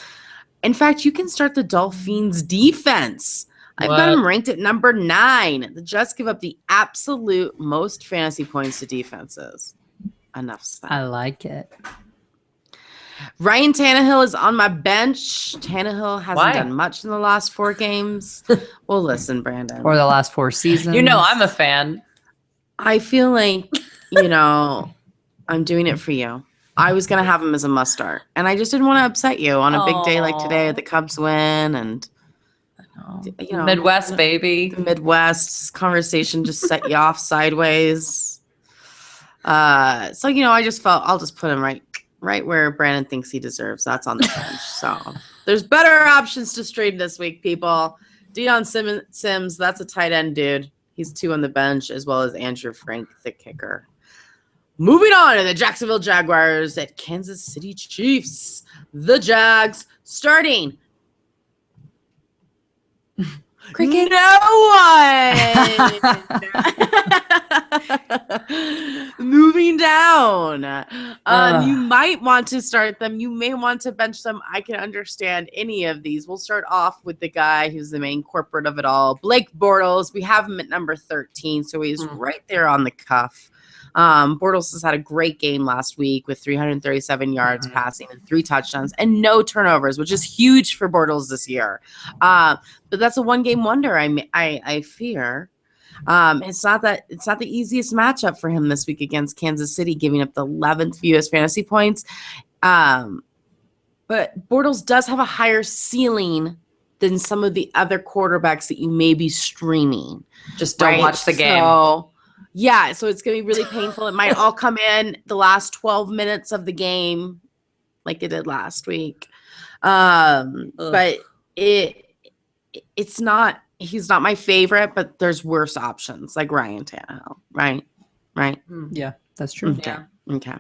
[SPEAKER 1] In fact, you can start the Dolphins defense. I've got him ranked at number 9. The Jets give up the absolute most fantasy points to defenses. Enough said.
[SPEAKER 2] I like it.
[SPEAKER 1] Ryan Tannehill is on my bench. Tannehill hasn't done much in the last 4 games. Well, listen, Brandon.
[SPEAKER 2] Or the last 4 seasons.
[SPEAKER 3] You know I'm a fan.
[SPEAKER 1] I feel like, I'm doing it for you. I was going to have him as a must start, and I just didn't want to upset you on a big day like today. The Cubs win, and
[SPEAKER 3] Midwest, baby.
[SPEAKER 1] The Midwest conversation just set you off sideways. So, I just felt I'll just put him right where Brandon thinks he deserves. That's on the bench. So there's better options to stream this week, people. Deion Sims, that's a tight end dude. He's 2 on the bench, as well as Andrew Frank, the kicker. Moving on to the Jacksonville Jaguars at Kansas City Chiefs. The Jags starting.
[SPEAKER 3] Cricket.
[SPEAKER 1] No one. Moving down. You might want to start them. You may want to bench them. I can understand any of these. We'll start off with the guy who's the main corporate of it all, Blake Bortles. We have him at number 13, so he's right there on the cuff. Bortles has had a great game last week with 337 yards passing and 3 touchdowns and no turnovers, which is huge for Bortles this year. But that's a 1-game wonder. I fear. It's not the easiest matchup for him this week against Kansas City, giving up the 11th fewest fantasy points. But Bortles does have a higher ceiling than some of the other quarterbacks that you may be streaming.
[SPEAKER 3] Just don't watch the game.
[SPEAKER 1] So it's going to be really painful. It might all come in the last 12 minutes of the game like it did last week. But it's not – he's not my favorite, but there's worse options like Ryan Tannehill, right?
[SPEAKER 2] Yeah, that's true.
[SPEAKER 1] Okay.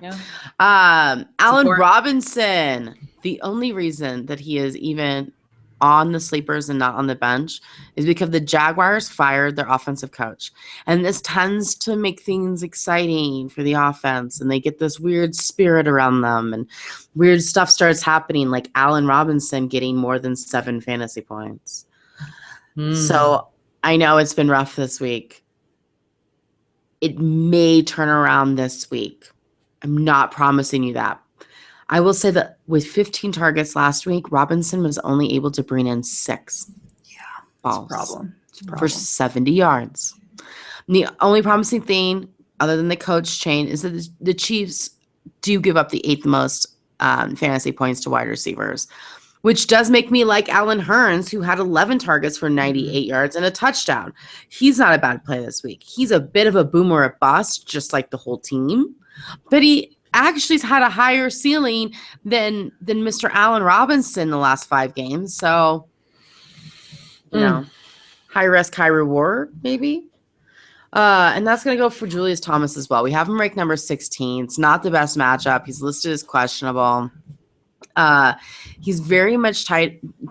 [SPEAKER 3] Yeah.
[SPEAKER 1] Allen
[SPEAKER 3] Support.
[SPEAKER 1] Robinson, the only reason that he is even – on the sleepers and not on the bench is because the Jaguars fired their offensive coach. And this tends to make things exciting for the offense. And they get this weird spirit around them and weird stuff starts happening, like Allen Robinson getting more than 7 fantasy points. So I know it's been rough this week. It may turn around this week. I'm not promising you that. I will say that with 15 targets last week, Robinson was only able to bring in 6 balls
[SPEAKER 2] Problem.
[SPEAKER 1] for 70 yards. The only promising thing, other than the coach chain, is that the Chiefs do give up the 8th most fantasy points to wide receivers, which does make me like Alan Hearns, who had 11 targets for 98 yards and a touchdown. He's not a bad play this week. He's a bit of a boom or a bust, just like the whole team. But he actually has had a higher ceiling than Mr. Allen Robinson the last 5 games. So, you know, high risk, high reward, maybe. And that's going to go for Julius Thomas as well. We have him ranked number 16. It's not the best matchup. He's listed as questionable. He's very much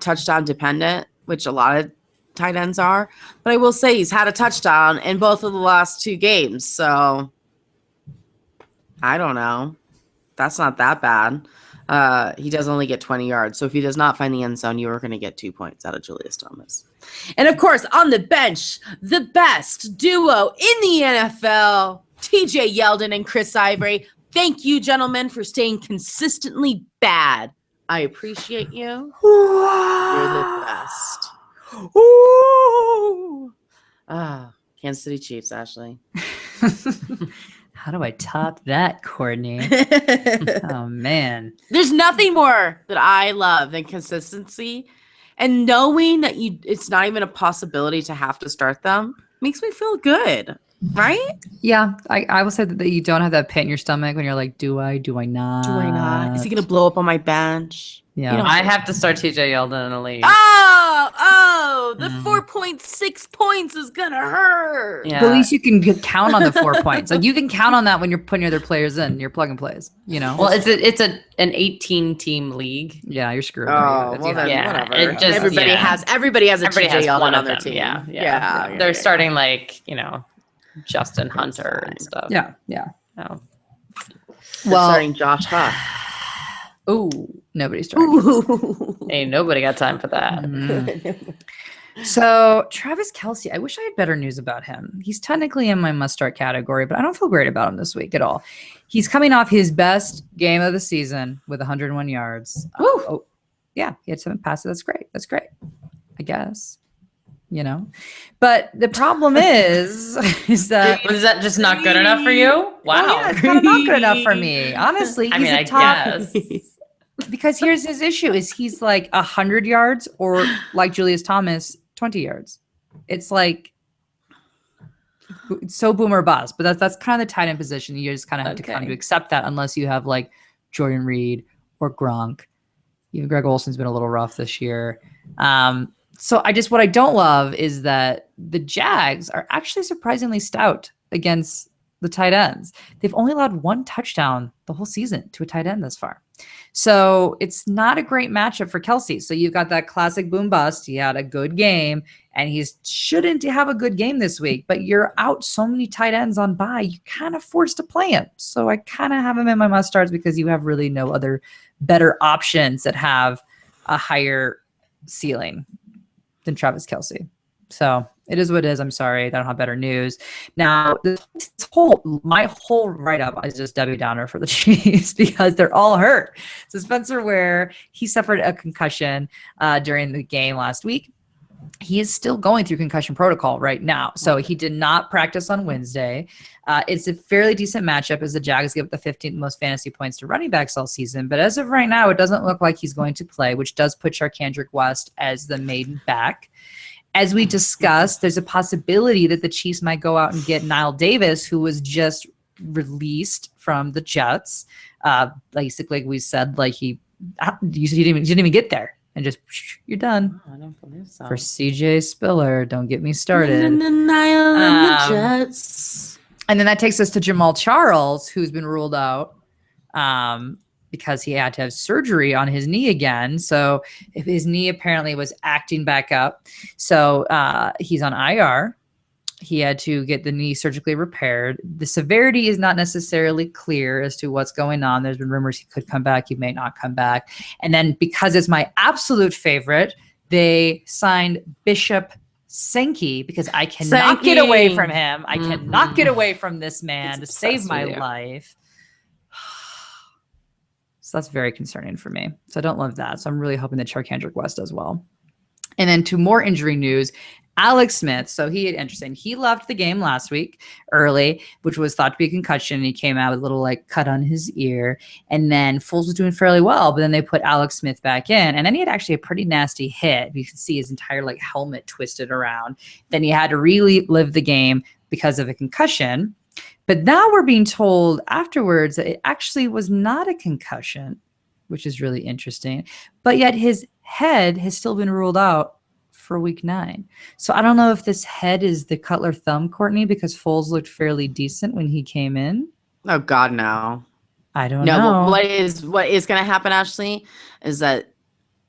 [SPEAKER 1] touchdown dependent, which a lot of tight ends are. But I will say he's had a touchdown in both of the last 2 games. So I don't know. That's not that bad. He does only get 20 yards. So if he does not find the end zone, you are going to get 2 points out of Julius Thomas. And of course, on the bench, the best duo in the NFL, TJ Yeldon and Chris Ivory. Thank you, gentlemen, for staying consistently bad. I appreciate you. You're the best. Kansas City Chiefs, Ashley.
[SPEAKER 2] How do I top that, Courtney? Oh, man.
[SPEAKER 1] There's nothing more that I love than consistency. And knowing that it's not even a possibility to have to start them makes me feel good, right?
[SPEAKER 2] Yeah, I will say that you don't have that pit in your stomach when you're like, do I not?
[SPEAKER 1] Do I not? Is he going to blow up on my bench?
[SPEAKER 2] Yeah.
[SPEAKER 1] You know,
[SPEAKER 3] I have to start TJ Yeldon in the league.
[SPEAKER 1] The 4.6 points is going to hurt.
[SPEAKER 3] Yeah.
[SPEAKER 2] But at least you can count on the 4 points. Like you can count on that when you're putting other players in, your plug and plays, you know?
[SPEAKER 3] Well, it's an 18-team league.
[SPEAKER 2] Yeah, you're screwed.
[SPEAKER 1] Oh, well then,
[SPEAKER 3] Yeah,
[SPEAKER 1] whatever.
[SPEAKER 3] it just-
[SPEAKER 1] everybody
[SPEAKER 3] yeah.
[SPEAKER 1] has a
[SPEAKER 3] Everybody
[SPEAKER 1] TJ
[SPEAKER 3] has
[SPEAKER 1] Yeldon
[SPEAKER 3] one
[SPEAKER 1] on
[SPEAKER 3] of
[SPEAKER 1] their
[SPEAKER 3] them.
[SPEAKER 1] team.
[SPEAKER 3] Yeah. They're starting like, Justin Hunter and stuff.
[SPEAKER 2] Yeah.
[SPEAKER 3] Oh.
[SPEAKER 1] They're starting Josh Huff.
[SPEAKER 2] Ooh, nobody started.
[SPEAKER 3] Ain't nobody got time for that.
[SPEAKER 2] So Travis Kelce, I wish I had better news about him. He's technically in my must-start category, but I don't feel great about him this week at all. He's coming off his best game of the season with 101 yards. Yeah, he had 7 passes. That's great. I guess. But the problem is that
[SPEAKER 3] Was that just not good enough for you? Wow.
[SPEAKER 2] yeah, it's kind of not good enough for me. Honestly, he's
[SPEAKER 3] I
[SPEAKER 2] a top
[SPEAKER 3] guess.
[SPEAKER 2] because here's his issue: is he's like 100 yards or like Julius Thomas, 20 yards. It's like it's so boom or bust. But that's kind of the tight end position. You just kind of have to come to accept that unless you have like Jordan Reed or Gronk. Even Greg Olsen's been a little rough this year. So what I don't love is that the Jags are actually surprisingly stout against the tight ends. They've only allowed 1 touchdown the whole season to a tight end thus far. So it's not a great matchup for Kelce. So you've got that classic boom bust. He had a good game and he shouldn't have a good game this week, but you're out so many tight ends on bye. You kind of forced to play him. So I kind of have him in my must starts because you have really no other better options that have a higher ceiling than Travis Kelce. So it is what it is. I'm sorry. I don't have better news. Now, my whole write-up is just Debbie Downer for the Chiefs because they're all hurt. So Spencer Ware, he suffered a concussion during the game last week. He is still going through concussion protocol right now. So he did not practice on Wednesday. It's a fairly decent matchup as the Jags give up the 15th most fantasy points to running backs all season. But as of right now, it doesn't look like he's going to play, which does put Charkandrick West as the maiden back. As we discussed, there's a possibility that the Chiefs might go out and get Nile Davis, who was just released from the Jets. Basically, like we said, like he didn't even get there. And just, you're done.
[SPEAKER 3] I don't believe so.
[SPEAKER 2] For CJ Spiller, don't get me started.
[SPEAKER 1] Jets.
[SPEAKER 2] And then that takes us to Jamal Charles, who's been ruled out because he had to have surgery on his knee again. So if his knee apparently was acting back up. So he's on IR. He had to get the knee surgically repaired. The severity is not necessarily clear as to what's going on. There's been rumors he could come back. He may not come back. And then because it's my absolute favorite, they signed Bishop Sankey because I cannot get away from him. I cannot get away from this man to save my life. So that's very concerning for me. So I don't love that. So I'm really hoping that Charkandrick West does well. And then to more injury news, Alex Smith. So interesting. He left the game last week early, which was thought to be a concussion. And he came out with a little like cut on his ear. And then Foles was doing fairly well, but then they put Alex Smith back in. And then he had actually a pretty nasty hit. You could see his entire like helmet twisted around. Then he had to relive the game because of a concussion. But now we're being told afterwards that it actually was not a concussion, which is really interesting. But yet his head has still been ruled out for week 9. So I don't know if this head is the Cutler thumb, Courtney, because Foles looked fairly decent when he came in.
[SPEAKER 1] Oh God, no.
[SPEAKER 2] I don't know.
[SPEAKER 1] No, what is going to happen, Ashley, is that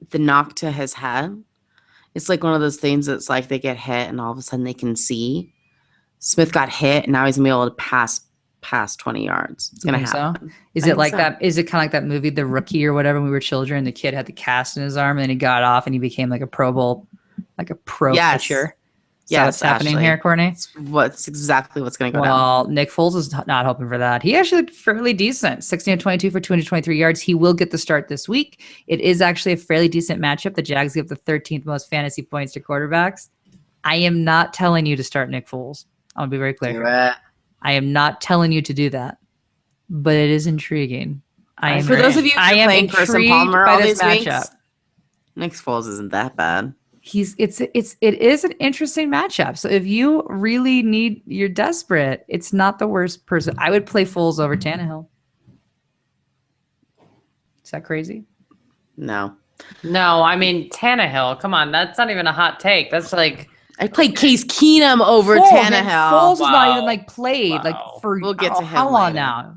[SPEAKER 1] the knock to his head, it's like one of those things that's like they get hit and all of a sudden they can see. Smith got hit and now he's going to be able to pass 20 yards. It's going to happen.
[SPEAKER 2] So? Is it like that? Is it kind of like that movie, The Rookie or whatever, when we were children? The kid had the cast in his arm and then he got off and he became like a Pro Bowl, like a pro pitcher. Yeah, what's happening here, Courtney?
[SPEAKER 1] It's exactly what's going to go down.
[SPEAKER 2] Well, Nick Foles is not hoping for that. He actually looked fairly decent. 16 of 22 for 223 yards. He will get the start this week. It is actually a fairly decent matchup. The Jags give the 13th most fantasy points to quarterbacks. I am not telling you to start Nick Foles. I'll be very clear. I am not telling you to do that, but it is intriguing.
[SPEAKER 1] For those of you who are playing Carson Palmer all these weeks, Nick Foles isn't that bad.
[SPEAKER 2] It is an interesting matchup. So if you really you're desperate, it's not the worst person. I would play Foles over Tannehill. Is that crazy?
[SPEAKER 1] No,
[SPEAKER 3] I mean Tannehill. Come on, that's not even a hot take. That's like
[SPEAKER 1] I played Case Keenum over Tannehill.
[SPEAKER 2] Foles is not even like played like for
[SPEAKER 1] we'll get to him
[SPEAKER 2] how long
[SPEAKER 1] later.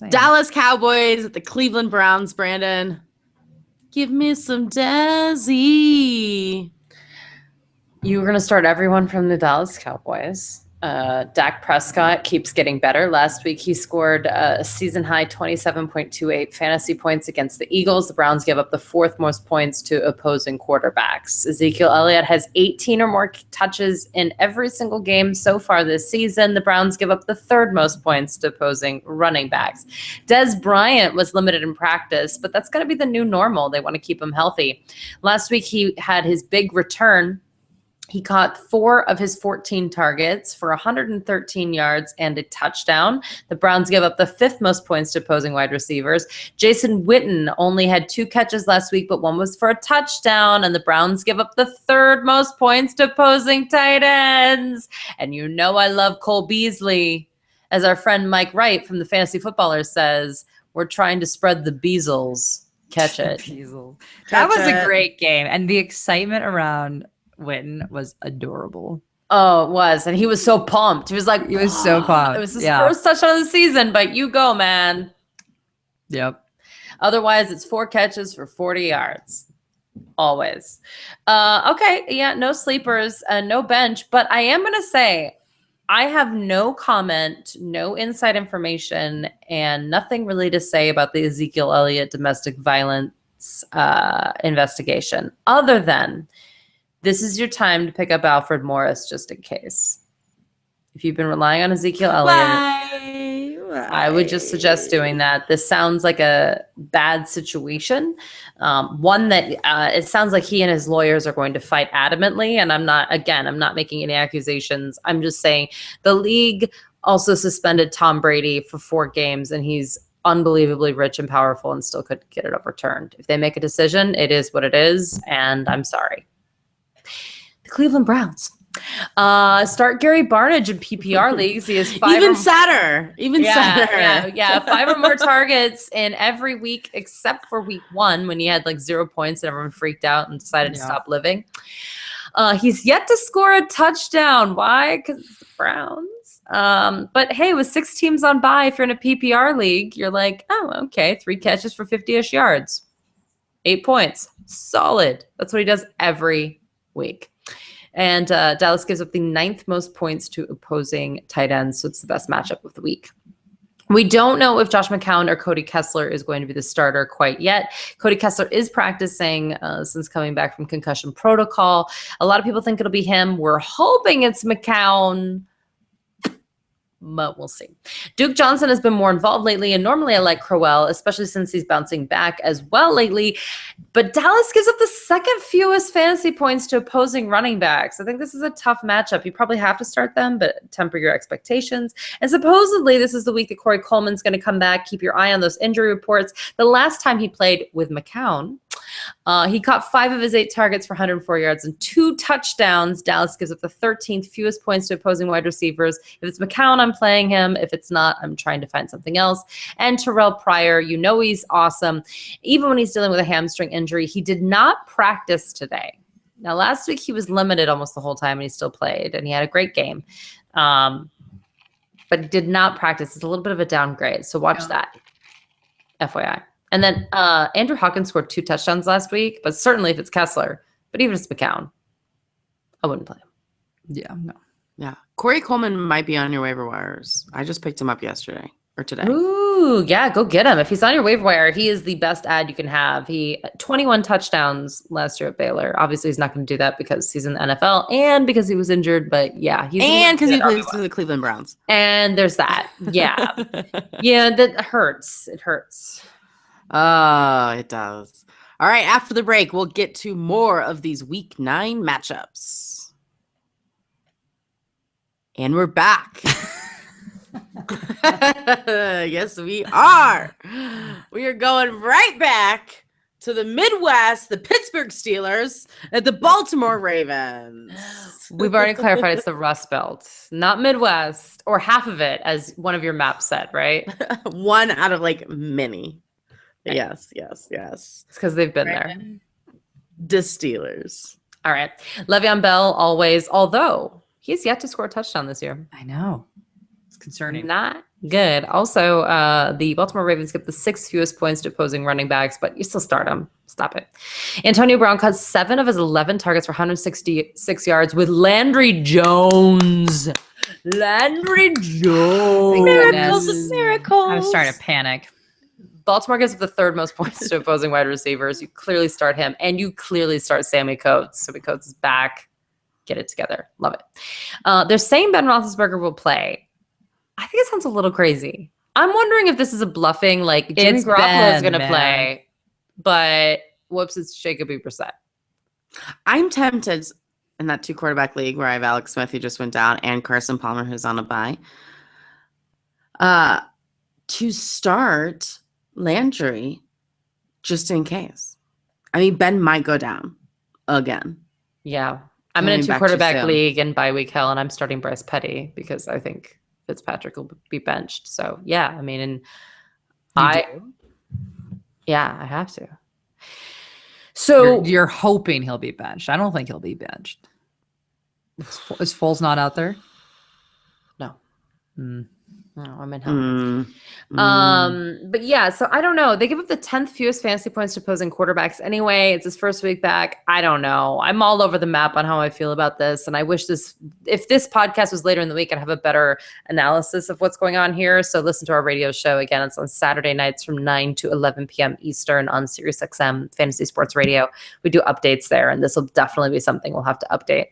[SPEAKER 2] now?
[SPEAKER 1] Dallas Cowboys at the Cleveland Browns. Brandon. Give me some Dazzy.
[SPEAKER 3] You were going to start everyone from the Dallas Cowboys. Dak Prescott keeps getting better. Last week, he scored a season-high 27.28 fantasy points against the Eagles. The Browns give up the 4th most points to opposing quarterbacks. Ezekiel Elliott has 18 or more touches in every single game so far this season. The Browns give up the 3rd most points to opposing running backs. Des Bryant was limited in practice, but that's going to be the new normal. They want to keep him healthy. Last week, he had his big return. He caught 4 of his 14 targets for 113 yards and a touchdown. The Browns give up the 5th most points to opposing wide receivers. Jason Witten only had 2 catches last week, but 1 was for a touchdown. And the Browns give up the 3rd most points to opposing tight ends. And you know I love Cole Beasley. As our friend Mike Wright from the Fantasy Footballers says, we're trying to spread the Beazles. Catch it.
[SPEAKER 2] That was a great game. And the excitement around Witten was adorable.
[SPEAKER 3] Oh, it was. And he was so pumped. He was like,
[SPEAKER 2] he was so pumped.
[SPEAKER 3] It was his first touchdown of the season, but you go, man.
[SPEAKER 2] Yep.
[SPEAKER 3] Otherwise, it's 4 catches for 40 yards. Always. Okay. Yeah. No sleepers and no bench, but I am going to say I have no comment, no inside information, and nothing really to say about the Ezekiel Elliott domestic violence investigation other than this is your time to pick up Alfred Morris just in case. If you've been relying on Ezekiel Elliott, I would just suggest doing that. This sounds like a bad situation. One that it sounds like he and his lawyers are going to fight adamantly. And I'm not making any accusations. I'm just saying the league also suspended Tom Brady for 4 games and he's unbelievably rich and powerful and still could get it overturned. If they make a decision, it is what it is. And I'm sorry. The Cleveland Browns. Start Gary Barnidge in PPR leagues. He has 5
[SPEAKER 1] sadder.
[SPEAKER 3] Yeah, 5 or more targets in every week except for week 1 when he had like 0 points and everyone freaked out and decided to stop living. He's yet to score a touchdown. Why? Because it's the Browns. But hey, with 6 teams on bye, if you're in a PPR league, you're like, oh, okay, 3 catches for 50-ish yards, 8 points, solid. That's what he does every week. And Dallas gives up the 9th most points to opposing tight ends, so it's the best matchup of the week. We don't know if Josh McCown or Cody Kessler is going to be the starter quite yet. Cody Kessler is practicing since coming back from concussion protocol. A lot of people think it'll be him. We're hoping it's McCown. but we'll see. Duke Johnson has been more involved lately, and normally I like Crowell, especially since he's bouncing back as well lately. But Dallas gives up the second fewest fantasy points to opposing running backs. I think this is a tough matchup. You probably have to start them, but temper your expectations. And supposedly this is the week that Corey Coleman's going to come back. Keep your eye on those injury reports. The last time he played with McCown, he caught 5 of his 8 targets for 104 yards and 2 touchdowns. Dallas gives up the 13th fewest points to opposing wide receivers. If it's McCown, I'm playing him. If it's not, I'm trying to find something else. And Terrell Pryor, he's awesome. Even when he's dealing with a hamstring injury, he did not practice today. Now, last week he was limited almost the whole time and he still played and he had a great game. But he did not practice. It's a little bit of a downgrade. So watch that. FYI. And then Andrew Hawkins scored 2 touchdowns last week, but certainly if it's Kessler, but even if it's McCown, I wouldn't play him.
[SPEAKER 2] Yeah, no.
[SPEAKER 1] Yeah. Corey Coleman might be on your waiver wires. I just picked him up yesterday or today.
[SPEAKER 3] Ooh, yeah, go get him. If he's on your waiver wire, he is the best ad you can have. He 21 touchdowns last year at Baylor. Obviously, he's not going to do that because he's in the NFL and because he was injured, but yeah.
[SPEAKER 1] Because he plays for the Cleveland Browns.
[SPEAKER 3] And there's that. Yeah. Yeah, that hurts. It hurts.
[SPEAKER 1] Oh, it does. All right, after the break, we'll get to more of these week 9 matchups. And we're back. Yes, we are. We are going right back to the Midwest, the Pittsburgh Steelers, and the Baltimore Ravens.
[SPEAKER 3] We've already clarified it's the Rust Belt, not Midwest, or half of it, as one of your maps said, right?
[SPEAKER 1] One out of many. Yes.
[SPEAKER 3] It's because they've been there.
[SPEAKER 1] The Steelers.
[SPEAKER 3] All right. Le'Veon Bell always, although he's yet to score a touchdown this year.
[SPEAKER 2] I know. It's concerning.
[SPEAKER 3] Not good. Also, the Baltimore Ravens give the 6th fewest points to opposing running backs, but you still start them. Stop it. Antonio Brown caught 7 of his 11 targets for 166 yards with Landry Jones.
[SPEAKER 2] Miracles
[SPEAKER 1] and miracles.
[SPEAKER 2] I was starting to panic.
[SPEAKER 3] Baltimore gives up the 3rd most points to opposing wide receivers. You clearly start him, and you clearly start Sammy Coates. Sammy Coates is back. Get it together. Love it. They're saying Ben Roethlisberger will play. I think it sounds a little crazy. I'm wondering if this is a bluffing, Jimmy Garoppolo is going to play, but whoops, it's Jacoby Brissett.
[SPEAKER 1] I'm tempted in that 2-quarterback league where I have Alex Smith, who just went down, and Carson Palmer, who's on a bye, to start Landry just in case. I mean, Ben might go down again.
[SPEAKER 3] Yeah. I'm in a 2-quarterback league in bye week hell, and I'm starting Bryce Petty because I think Fitzpatrick will be benched. So, yeah, I mean, and I have to. So
[SPEAKER 2] you're hoping he'll be benched. I don't think he'll be benched. Is Foles not out there?
[SPEAKER 3] No.
[SPEAKER 2] Mm.
[SPEAKER 3] No, I'm in hell. But yeah, so I don't know. They give up the 10th fewest fantasy points to opposing quarterbacks anyway. It's his first week back. I don't know. I'm all over the map on how I feel about this. And I wish if this podcast was later in the week, I'd have a better analysis of what's going on here. So listen to our radio show. Again, it's on Saturday nights from 9 to 11 p.m. Eastern on SiriusXM Fantasy Sports Radio. We do updates there, and this will definitely be something we'll have to update.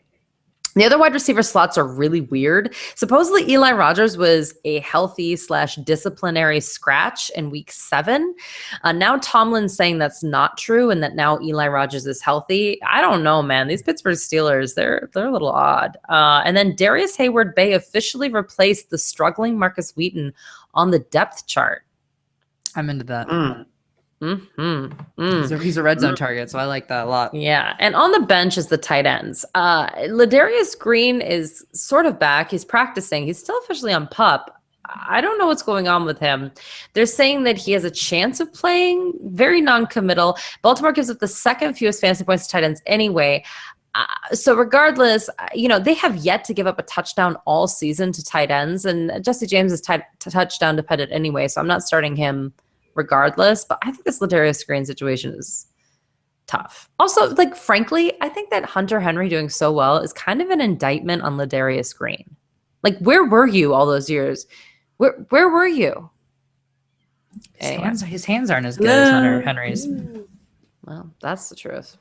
[SPEAKER 3] The other wide receiver slots are really weird. Supposedly Eli Rogers was a healthy/disciplinary scratch in week 7. Now Tomlin's saying that's not true and that now Eli Rogers is healthy. I don't know, man. These Pittsburgh Steelers, they're a little odd. And then Darius Hayward-Bay officially replaced the struggling Marcus Wheaton on the depth chart.
[SPEAKER 2] I'm into that.
[SPEAKER 3] He's
[SPEAKER 2] a red zone target, so I like that a lot.
[SPEAKER 3] Yeah, and on the bench is the tight ends. Ladarius Green is sort of back. He's practicing. He's still officially on PUP. I don't know what's going on with him. They're saying that he has a chance of playing, very non-committal. Baltimore gives up the 2nd fewest fantasy points to tight ends anyway. So regardless, they have yet to give up a touchdown all season to tight ends, and Jesse James is touchdown dependent anyway, so I'm not starting him regardless, but I think this Ladarius Green situation is tough. Also, frankly, I think that Hunter Henry doing so well is kind of an indictment on Ladarius Green. Where were you all those years? Where were you?
[SPEAKER 2] His hands aren't as good as Hunter Henry's.
[SPEAKER 3] Well, that's the truth.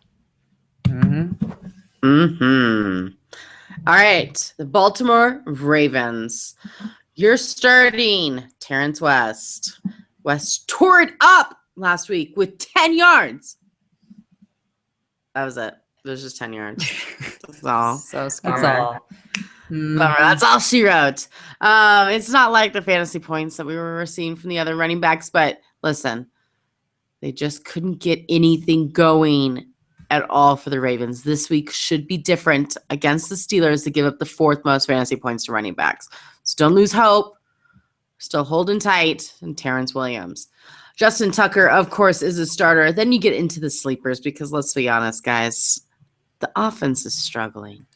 [SPEAKER 1] All right, the Baltimore Ravens. You're starting Terrence West. West tore it up last week with 10 yards. That was it. It was just 10 yards. That's all.
[SPEAKER 3] So scary.
[SPEAKER 2] That's all.
[SPEAKER 1] Bummer. That's all she wrote. It's not like the fantasy points that we were seeing from the other running backs, but listen, they just couldn't get anything going at all for the Ravens. This week should be different against the Steelers to give up the 4th most fantasy points to running backs. So don't lose hope. Still holding tight. And Terrence Williams. Justin Tucker, of course, is a starter. Then you get into the sleepers because let's be honest, guys, the offense is struggling.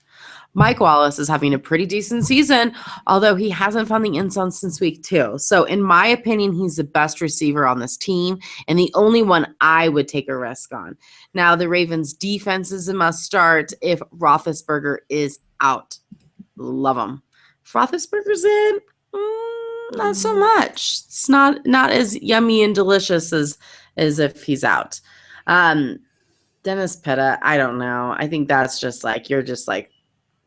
[SPEAKER 1] Mike Wallace is having a pretty decent season, although he hasn't found the end zone since week 2. So in my opinion, he's the best receiver on this team and the only one I would take a risk on. Now, the Ravens defense is a must start if Roethlisberger is out. Love him. If Roethlisberger's in, not so much. It's not as yummy and delicious as if he's out. Dennis Pitta, I don't know. I think that's just like, you're just like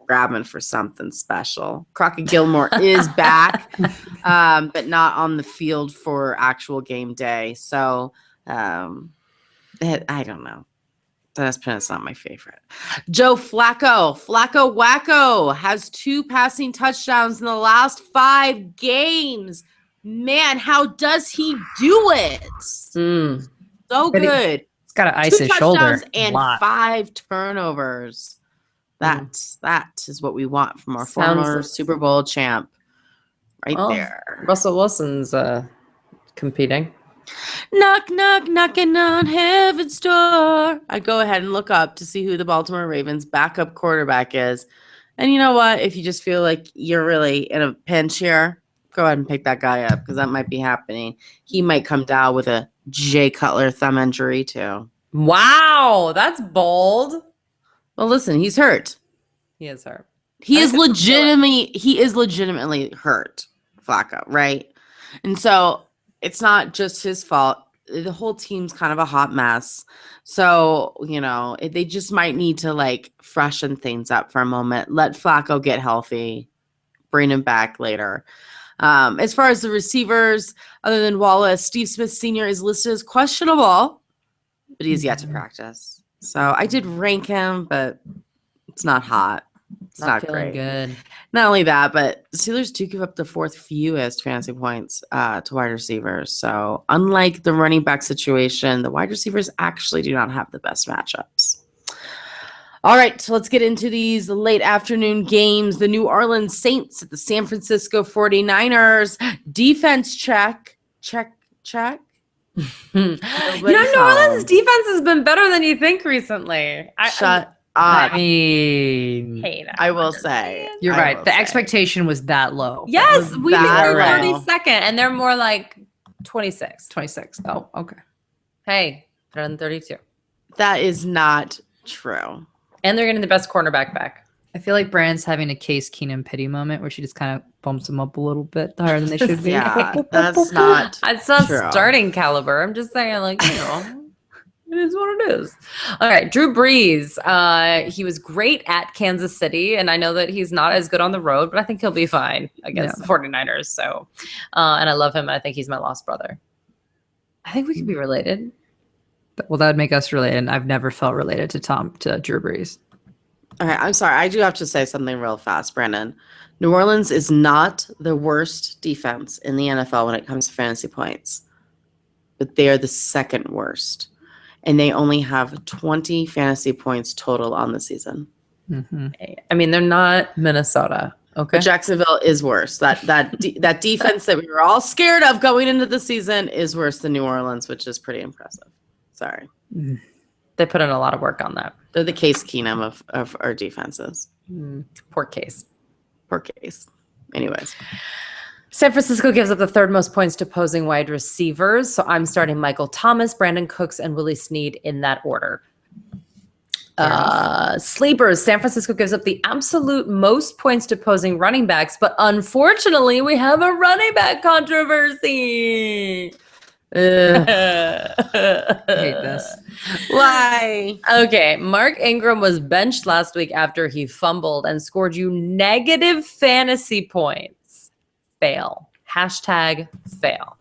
[SPEAKER 1] grabbing for something special. Crockett Gilmore is back, but not on the field for actual game day. So I don't know. Dennis Pitta's not my favorite. Joe Flacco Wacko has 2 passing touchdowns in the last 5 games. Man, how does he do it? So good.
[SPEAKER 2] He's got to ice his shoulder.
[SPEAKER 1] And 5 turnovers. That is what we want from our former Super Bowl champ. Right there.
[SPEAKER 3] Russell Wilson's competing.
[SPEAKER 1] Knock, knock, knocking on heaven's door. I go ahead and look up to see who the Baltimore Ravens backup quarterback is. And you know what? If you just feel like you're really in a pinch here, go ahead and pick that guy up because that might be happening. He might come down with a Jay Cutler thumb injury too.
[SPEAKER 3] Wow, that's bold.
[SPEAKER 1] Well, listen, he's hurt.
[SPEAKER 3] He is hurt.
[SPEAKER 1] He is legitimately hurt, Flacco, right? And so it's not just his fault. The whole team's kind of a hot mess. So, they just might need to like freshen things up for a moment. Let Flacco get healthy. Bring him back later. As far as the receivers, other than Wallace, Steve Smith Sr. is listed as questionable, but he's yet to practice. So I did rank him, but it's not hot. It's not great.
[SPEAKER 3] Good.
[SPEAKER 1] Not only that, but the Steelers do give up the 4th fewest fantasy points to wide receivers. So unlike the running back situation, the wide receivers actually do not have the best matchups. All right, so let's get into these late afternoon games. The New Orleans Saints at the San Francisco 49ers. Defense check.
[SPEAKER 3] New Orleans defense has been better than you think recently.
[SPEAKER 1] Shut up.
[SPEAKER 2] I mean,
[SPEAKER 1] I will say.
[SPEAKER 2] You're right. The expectation was that low.
[SPEAKER 3] Yes, we think they're
[SPEAKER 1] low.
[SPEAKER 3] 32nd, and they're more like 26.
[SPEAKER 2] 26. Oh, okay.
[SPEAKER 3] Hey, better than 32.
[SPEAKER 1] That is not true.
[SPEAKER 3] And they're getting the best cornerback back.
[SPEAKER 2] I feel like Brand's having a Case Keenum pity moment where she just kind of bumps them up a little bit higher than they should be.
[SPEAKER 1] Yeah, that's not
[SPEAKER 3] It's not
[SPEAKER 1] true.
[SPEAKER 3] starting caliber. I'm just saying, like, it is what it is. All right, Drew Brees. He was great at Kansas City, and I know that he's not as good on the road, but I think he'll be fine against the 49ers. So, and I love him. And I think he's my lost brother. I think we could be related.
[SPEAKER 2] Well, that would make us related. I've never felt related to Drew Brees.
[SPEAKER 1] All right, I'm sorry. I do have to say something real fast, Brandon. New Orleans is not the worst defense in the NFL when it comes to fantasy points, but they are the 2nd worst. And they only have 20 fantasy points total on the season.
[SPEAKER 2] Mm-hmm.
[SPEAKER 3] I mean, they're not Minnesota. Okay.
[SPEAKER 1] But Jacksonville is worse. That defense that we were all scared of going into the season is worse than New Orleans, which is pretty impressive. Sorry.
[SPEAKER 3] They put in a lot of work on that.
[SPEAKER 1] They're the Case Keenum of our defenses.
[SPEAKER 3] Poor Case.
[SPEAKER 1] Poor Case. Anyways.
[SPEAKER 3] San Francisco gives up the 3rd most points to opposing wide receivers. So I'm starting Michael Thomas, Brandon Cooks, and Willie Snead in that order. Sleepers. San Francisco gives up the absolute most points to opposing running backs, but unfortunately, we have a running back controversy.
[SPEAKER 2] I hate this.
[SPEAKER 1] Why?
[SPEAKER 3] Okay, Mark Ingram was benched last week after he fumbled and scored you negative fantasy points. fail. Hashtag fail.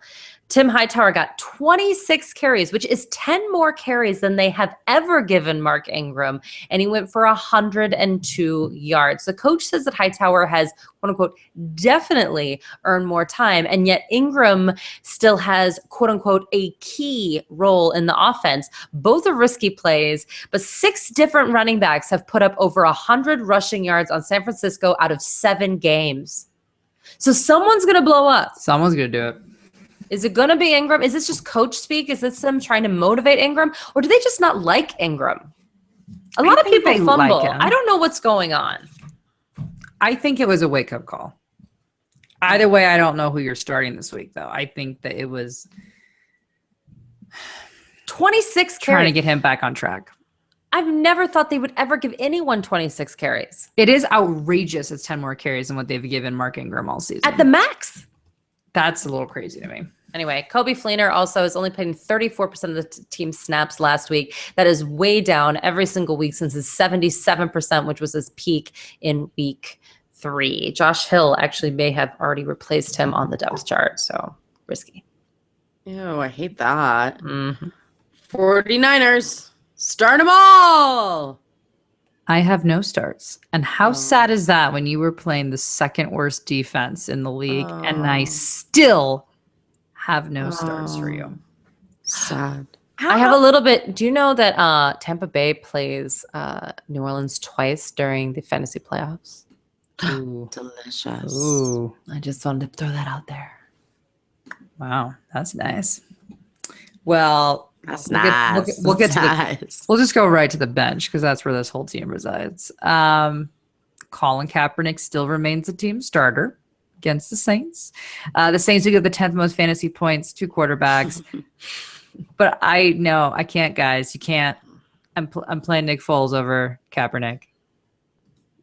[SPEAKER 3] Tim Hightower got 26 carries, which is 10 more carries than they have ever given Mark Ingram, and he went for 102 yards. The coach says that Hightower has, quote unquote, definitely earned more time, and yet Ingram still has, quote unquote, a key role in the offense. Both are risky plays, but 6 different running backs have put up over 100 rushing yards on San Francisco out of 7 games. So someone's going to blow up.
[SPEAKER 2] Someone's going to do it.
[SPEAKER 3] Is it going to be Ingram? Is this just coach speak? Is this them trying to motivate Ingram? Or do they just not like Ingram? A lot of people fumble.
[SPEAKER 2] Like
[SPEAKER 3] I don't know what's going on.
[SPEAKER 2] I think it was a wake-up call. Either way, I don't know who you're starting this week, though. I think that it was
[SPEAKER 3] 26 carries.
[SPEAKER 2] Trying to get him back on track.
[SPEAKER 3] I've never thought they would ever give anyone 26 carries.
[SPEAKER 2] It is outrageous. It's 10 more carries than what they've given Mark Ingram all season.
[SPEAKER 3] At the max.
[SPEAKER 2] That's a little crazy to me.
[SPEAKER 3] Anyway, Kobe Fleener also has only played in 34% of the team's snaps last week. That is way down every single week since his 77%, which was his peak in week 3. Josh Hill actually may have already replaced him on the depth chart, so risky.
[SPEAKER 1] Ew, I hate that.
[SPEAKER 3] Mm-hmm.
[SPEAKER 1] 49ers, start them all.
[SPEAKER 2] I have no starts. And how sad is that when you were playing the second worst defense in the league and I still have no starts for you?
[SPEAKER 1] Sad.
[SPEAKER 3] I have a little bit. Do you know that Tampa Bay plays New Orleans twice during the fantasy playoffs?
[SPEAKER 2] Ooh.
[SPEAKER 1] Delicious.
[SPEAKER 2] Ooh.
[SPEAKER 3] I just wanted to throw that out there.
[SPEAKER 2] Wow. That's nice. Well,
[SPEAKER 1] That's
[SPEAKER 2] we'll
[SPEAKER 1] nice.
[SPEAKER 2] We'll get to
[SPEAKER 1] nice.
[SPEAKER 2] we'll just go right to the bench because that's where this whole team resides. Colin Kaepernick still remains a team starter against the Saints. The Saints will give the 10th most fantasy points to quarterbacks. But I can't, guys. You can't. I'm playing Nick Foles over Kaepernick.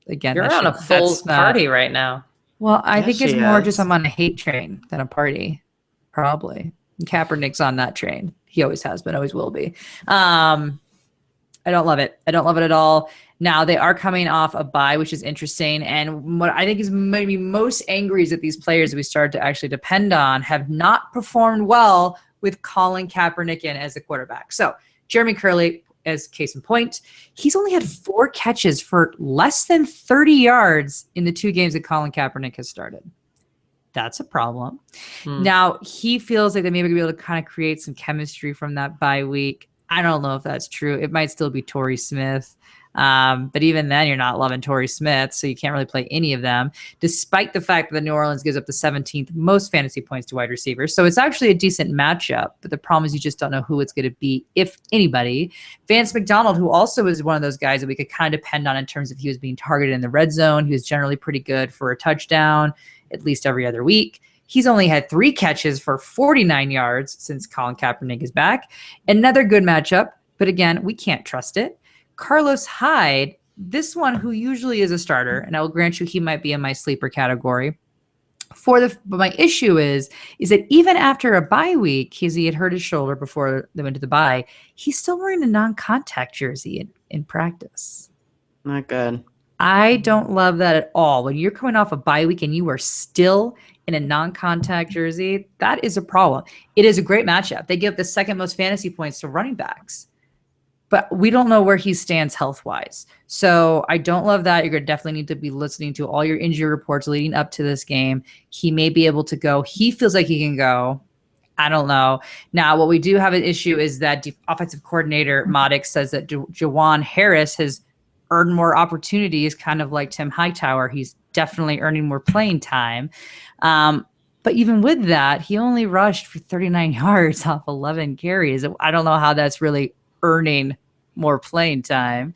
[SPEAKER 2] Again,
[SPEAKER 3] You're on a Foles party right now.
[SPEAKER 2] Well, I think it's more just
[SPEAKER 1] I'm
[SPEAKER 2] I'm on a hate train than a party, probably. And Kaepernick's on that train. He always has been, always will be. I don't love it. I don't love it at all. Now, they are coming off a bye, which is interesting. And what I think is maybe most angry is that these players we started to actually depend on have not performed well with Colin Kaepernick in as a quarterback. So Jeremy Curley, as case in point, he's only had 4 catches for less than 30 yards in the 2 games that Colin Kaepernick has started. That's a problem. Now, he feels like they maybe be able to kind of create some chemistry from that bye week. I don't know if that's true. It might still be Torrey Smith. But even then, you're not loving Torrey Smith, so you can't really play any of them, despite the fact that the New Orleans gives up the 17th most fantasy points to wide receivers. So it's actually a decent matchup, but the problem is you just don't know who it's going to be, if anybody. Vance McDonald, who also is one of those guys that we could kind of depend on in terms of he was being targeted in the red zone. He was generally pretty good for a touchdown at least every other week. He's only had 3 catches for 49 yards since Colin Kaepernick is back. Another good matchup, but again, we can't trust it. Carlos Hyde, this one who usually is a starter, and I will grant you he might be in my sleeper category. But my issue is that even after a bye week, he had hurt his shoulder before they went to the bye, he's still wearing a non-contact jersey in practice.
[SPEAKER 1] Not good.
[SPEAKER 2] I don't love that at all. When you're coming off a bye week and you are still in a non-contact jersey, that is a problem. It is a great matchup. They give the 2nd most fantasy points to running backs. But we don't know where he stands health-wise. So I don't love that. You're going to definitely need to be listening to all your injury reports leading up to this game. He may be able to go. He feels like he can go. I don't know. Now, what we do have an issue is that offensive coordinator Maddox says that Jawan Harris has earned more opportunities, kind of like Tim Hightower. He's definitely earning more playing time. But even with that, he only rushed for 39 yards off 11 carries. I don't know how that's really earning more playing time,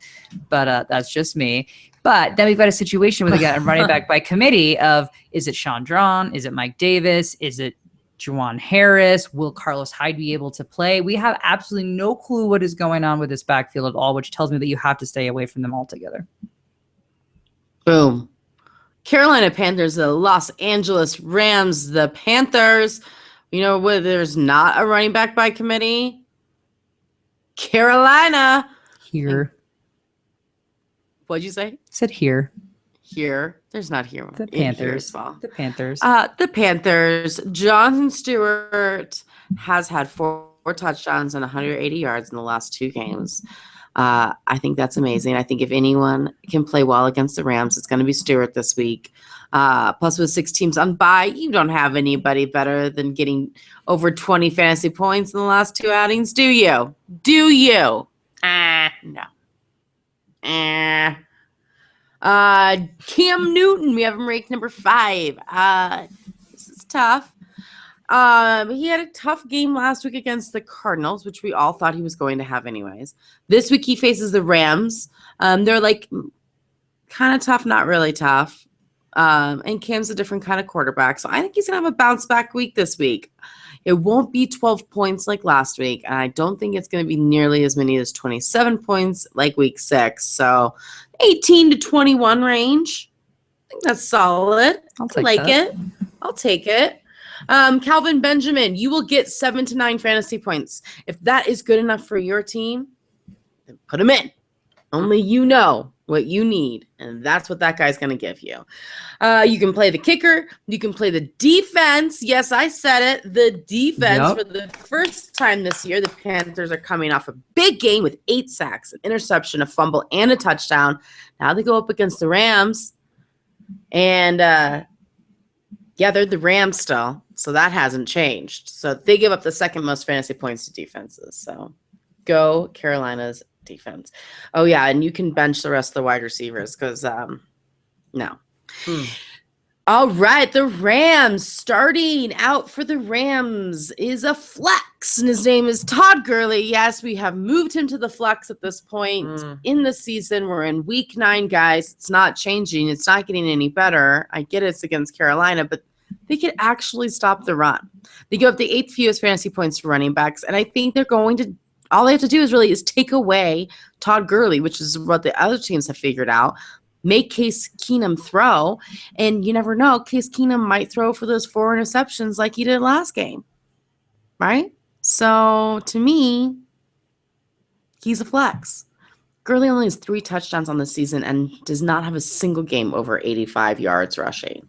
[SPEAKER 2] but that's just me. But then we've got a situation where they got a running back by committee of, is it Chandron? Is it Mike Davis? Is it Jawan Harris? Will Carlos Hyde be able to play? We have absolutely no clue what is going on with this backfield at all, which tells me that you have to stay away from them altogether.
[SPEAKER 1] Boom. Carolina Panthers, the Los Angeles Rams, the Panthers. You know where there's not a running back by committee? Carolina.
[SPEAKER 2] Here.
[SPEAKER 1] What'd you say?
[SPEAKER 2] Said here.
[SPEAKER 1] here. There's not here.
[SPEAKER 2] The
[SPEAKER 1] in here
[SPEAKER 2] Panthers.
[SPEAKER 1] as well.
[SPEAKER 2] The Panthers.
[SPEAKER 1] The Panthers. Jonathan Stewart has had 4 touchdowns and 180 yards in the last 2 games. I think that's amazing. I think if anyone can play well against the Rams, it's going to be Stewart this week. Plus, with 6 teams on bye, you don't have anybody better than getting over 20 fantasy points in the last 2 outings, do you? Do you? No. Cam Newton, we have him ranked number 5. This is tough. He had a tough game last week against the Cardinals, which we all thought he was going to have anyways. This week he faces the Rams. They're like kind of tough, not really tough. And Cam's a different kind of quarterback. So I think he's going to have a bounce back week this week. It won't be 12 points like last week. And I don't think it's going to be nearly as many as 27 points like week 6. So 18 to 21 range. I think that's solid.
[SPEAKER 2] I'll take
[SPEAKER 1] like
[SPEAKER 2] that.
[SPEAKER 1] it. I'll take it. Calvin Benjamin, you will get 7 to 9 fantasy points. If that is good enough for your team, then put him in. Only you know what you need, and that's what that guy's going to give you. You can play the kicker. You can play the defense. Yes, I said it. The defense for the first time this year. The Panthers are coming off a big game with 8 sacks, an interception, a fumble, and a touchdown. Now they go up against the Rams, and they're the Rams still, so that hasn't changed. So they give up the second most fantasy points to defenses. So go Carolina's defense. Oh, yeah, and you can bench the rest of the wide receivers because, no. All right, the Rams. Starting out for the Rams is a flex, and his name is Todd Gurley. Yes, we have moved him to the flex at this point in the season. We're in week 9, guys. It's not changing. It's not getting any better. I get it's against Carolina, but they could actually stop the run. They give up the 8th fewest fantasy points to running backs, and I think they're going to – all they have to do is take away Todd Gurley, which is what the other teams have figured out. Make Case Keenum throw, and you never know. Case Keenum might throw for those 4 interceptions like he did last game, right? So, to me, he's a flex. Gurley only has 3 touchdowns on the season and does not have a single game over 85 yards rushing.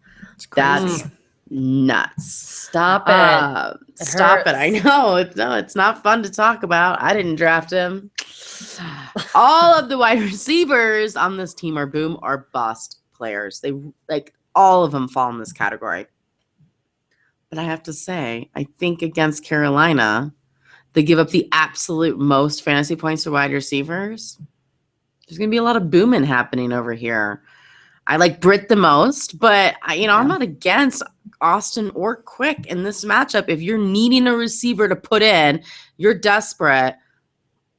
[SPEAKER 1] That's nuts.
[SPEAKER 3] Stop it.
[SPEAKER 1] Stop it. I know. It's not fun to talk about. I didn't draft him. All of the wide receivers on this team are boom or bust players. They all of them fall in this category. But I have to say, I think against Carolina, they give up the absolute most fantasy points to wide receivers. There's going to be a lot of booming happening over here. I like Britt the most, but I'm not against Austin or Quick in this matchup. If you're needing a receiver to put in, you're desperate.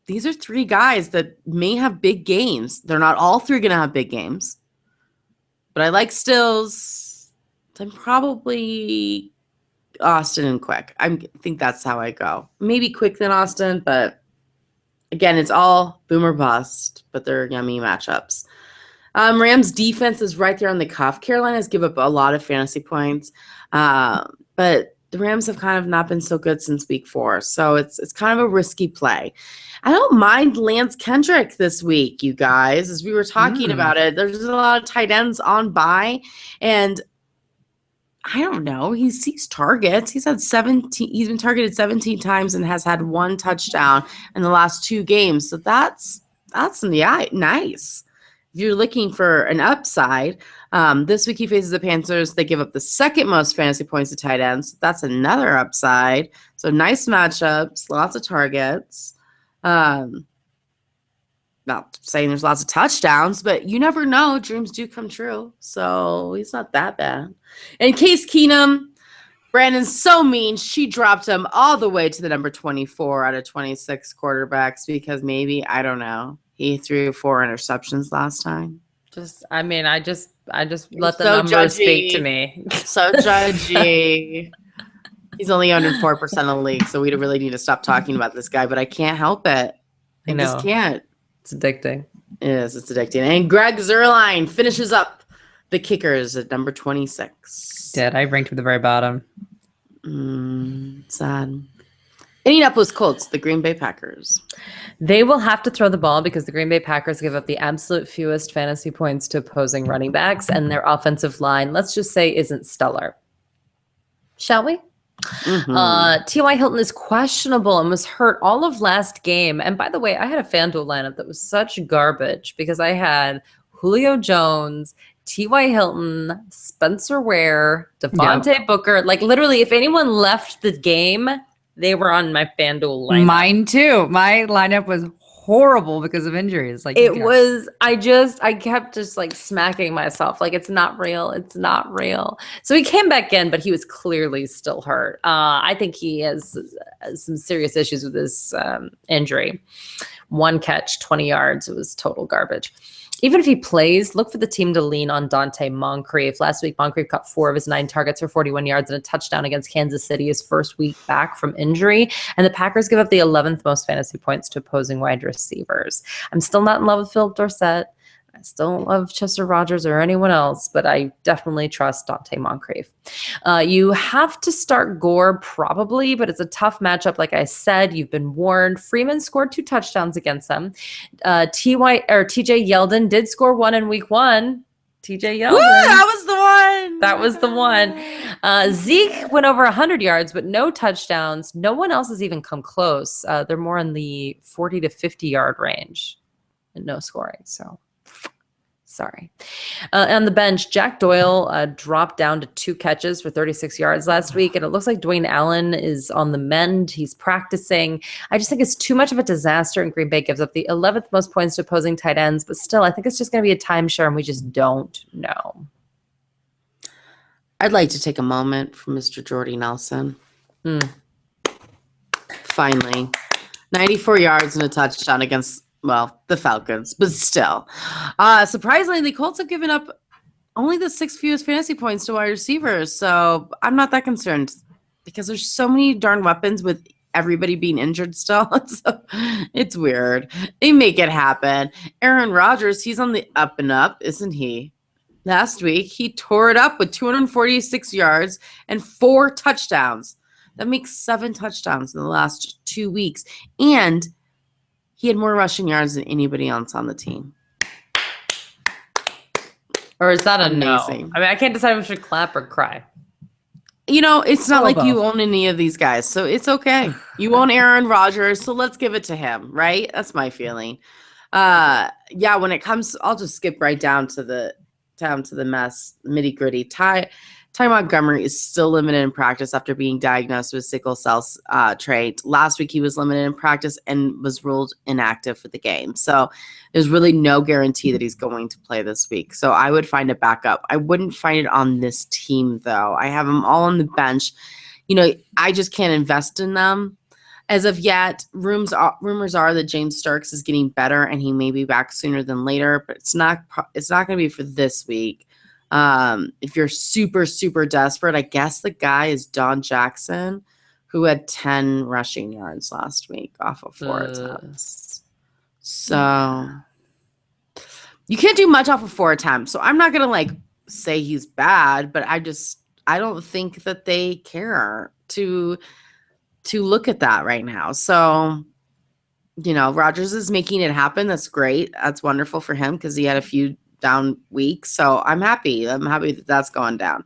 [SPEAKER 1] These are 3 guys that may have big games. They're not all 3 going to have big games. But I like Stills. I'm probably Austin and Quick. I think that's how I go. Maybe Quick than Austin, but again, it's all boom or bust, but they're yummy matchups. Rams defense is right there on the cuff. Carolina's give up a lot of fantasy points, but the Rams have kind of not been so good since week 4, so it's kind of a risky play. I don't mind Lance Kendrick this week, you guys, as we were talking about it. There's a lot of tight ends on bye, and I don't know. He sees targets. He's had 17. He's been targeted 17 times and has had 1 touchdown in the last 2 games. So that's nice. If you're looking for an upside, this week he faces the Panthers. They give up the 2nd most fantasy points to tight ends. That's another upside. So nice matchups, lots of targets. Not saying there's lots of touchdowns, but you never know. Dreams do come true. So he's not that bad. In Case Keenum, Brandon's so mean. She dropped him all the way to the number 24 out of 26 quarterbacks because maybe, I don't know, he threw 4 interceptions last time.
[SPEAKER 3] I just let the
[SPEAKER 1] so
[SPEAKER 3] numbers
[SPEAKER 1] judgy.
[SPEAKER 3] speak to me.
[SPEAKER 1] So judgy. He's only owned in 4% of the league, so we really need to stop talking about this guy, but I can't help it. I just can't.
[SPEAKER 3] It's addicting.
[SPEAKER 1] It is. It's addicting. And Greg Zuerlein finishes up the kickers at number 26.
[SPEAKER 2] Dead. I ranked at the very bottom.
[SPEAKER 1] Sad. Indianapolis Colts, the Green Bay Packers.
[SPEAKER 3] They will have to throw the ball because the Green Bay Packers give up the absolute fewest fantasy points to opposing running backs, and their offensive line, let's just say, isn't stellar. Shall we? T.Y. Hilton is questionable and was hurt all of last game. And by the way, I had a FanDuel lineup that was such garbage because I had Julio Jones, T.Y. Hilton, Spencer Ware, Devontae Booker. Like literally, if anyone left the game, they were on my FanDuel lineup.
[SPEAKER 2] Mine too. My lineup was horrible because of injuries. Like
[SPEAKER 3] it was, I kept just like smacking myself. Like, it's not real. It's not real. So he came back in, but he was clearly still hurt. I think he has some serious issues with his injury. 1 catch, 20 yards. It was total garbage. Even if he plays, look for the team to lean on Dante Moncrief. Last week, Moncrief caught 4 of his 9 targets for 41 yards and a touchdown against Kansas City, his first week back from injury. And the Packers give up the 11th most fantasy points to opposing wide receivers. I'm still not in love with Philip Dorsett. I still don't love Chester Rogers or anyone else, but I definitely trust Dante Moncrief. You have to start Gore probably, but it's a tough matchup. Like I said, you've been warned. Freeman scored 2 touchdowns against them. TJ Yeldon did score 1 in week 1. TJ Yeldon.
[SPEAKER 1] Woo, that was the one.
[SPEAKER 3] That was the one. Zeke went over 100 yards, but no touchdowns. No one else has even come close. They're more in the 40 to 50 yard range and no scoring. So sorry. On the bench, Jack Doyle dropped down to 2 catches for 36 yards last week, and it looks like Dwayne Allen is on the mend. He's practicing. I just think it's too much of a disaster, and Green Bay gives up the 11th most points to opposing tight ends, but still, I think it's just going to be a timeshare, and we just don't know.
[SPEAKER 1] I'd like to take a moment for Mr. Jordy Nelson. Finally. 94 yards and a touchdown against the Falcons, but still. Surprisingly, the Colts have given up only the 6th fewest fantasy points to wide receivers, so I'm not that concerned because there's so many darn weapons with everybody being injured still. So it's weird. They make it happen. Aaron Rodgers, he's on the up and up, isn't he? Last week, he tore it up with 246 yards and 4 touchdowns. That makes 7 touchdowns in the last 2 weeks, and he had more rushing yards than anybody else on the team.
[SPEAKER 3] Or is that amazing?
[SPEAKER 1] No?
[SPEAKER 3] I mean, I can't decide if I should clap or cry.
[SPEAKER 1] You know, it's not like
[SPEAKER 2] both.
[SPEAKER 1] you own any of these guys, so it's okay. You own Aaron Rodgers, so let's give it to him, right? That's my feeling. When it comes, I'll just skip right down to the mess, nitty gritty. Ty Montgomery is still limited in practice after being diagnosed with sickle cell trait. Last week, he was limited in practice and was ruled inactive for the game. So there's really no guarantee that he's going to play this week. So I would find a backup. I wouldn't find it on this team, though. I have them all on the bench. You know, I just can't invest in them. As of yet, rumors are that James Starks is getting better and he may be back sooner than later, but it's not going to be for this week. If you're super, super desperate, I guess the guy is Don Jackson, who had 10 rushing yards last week off of 4 attempts. So you can't do much off of 4 attempts. So I'm not going to say he's bad, but I don't think that they care to look at that right now. So, you know, Rodgers is making it happen. That's great. That's wonderful for him because he had a few down week. So I'm happy that that's gone down.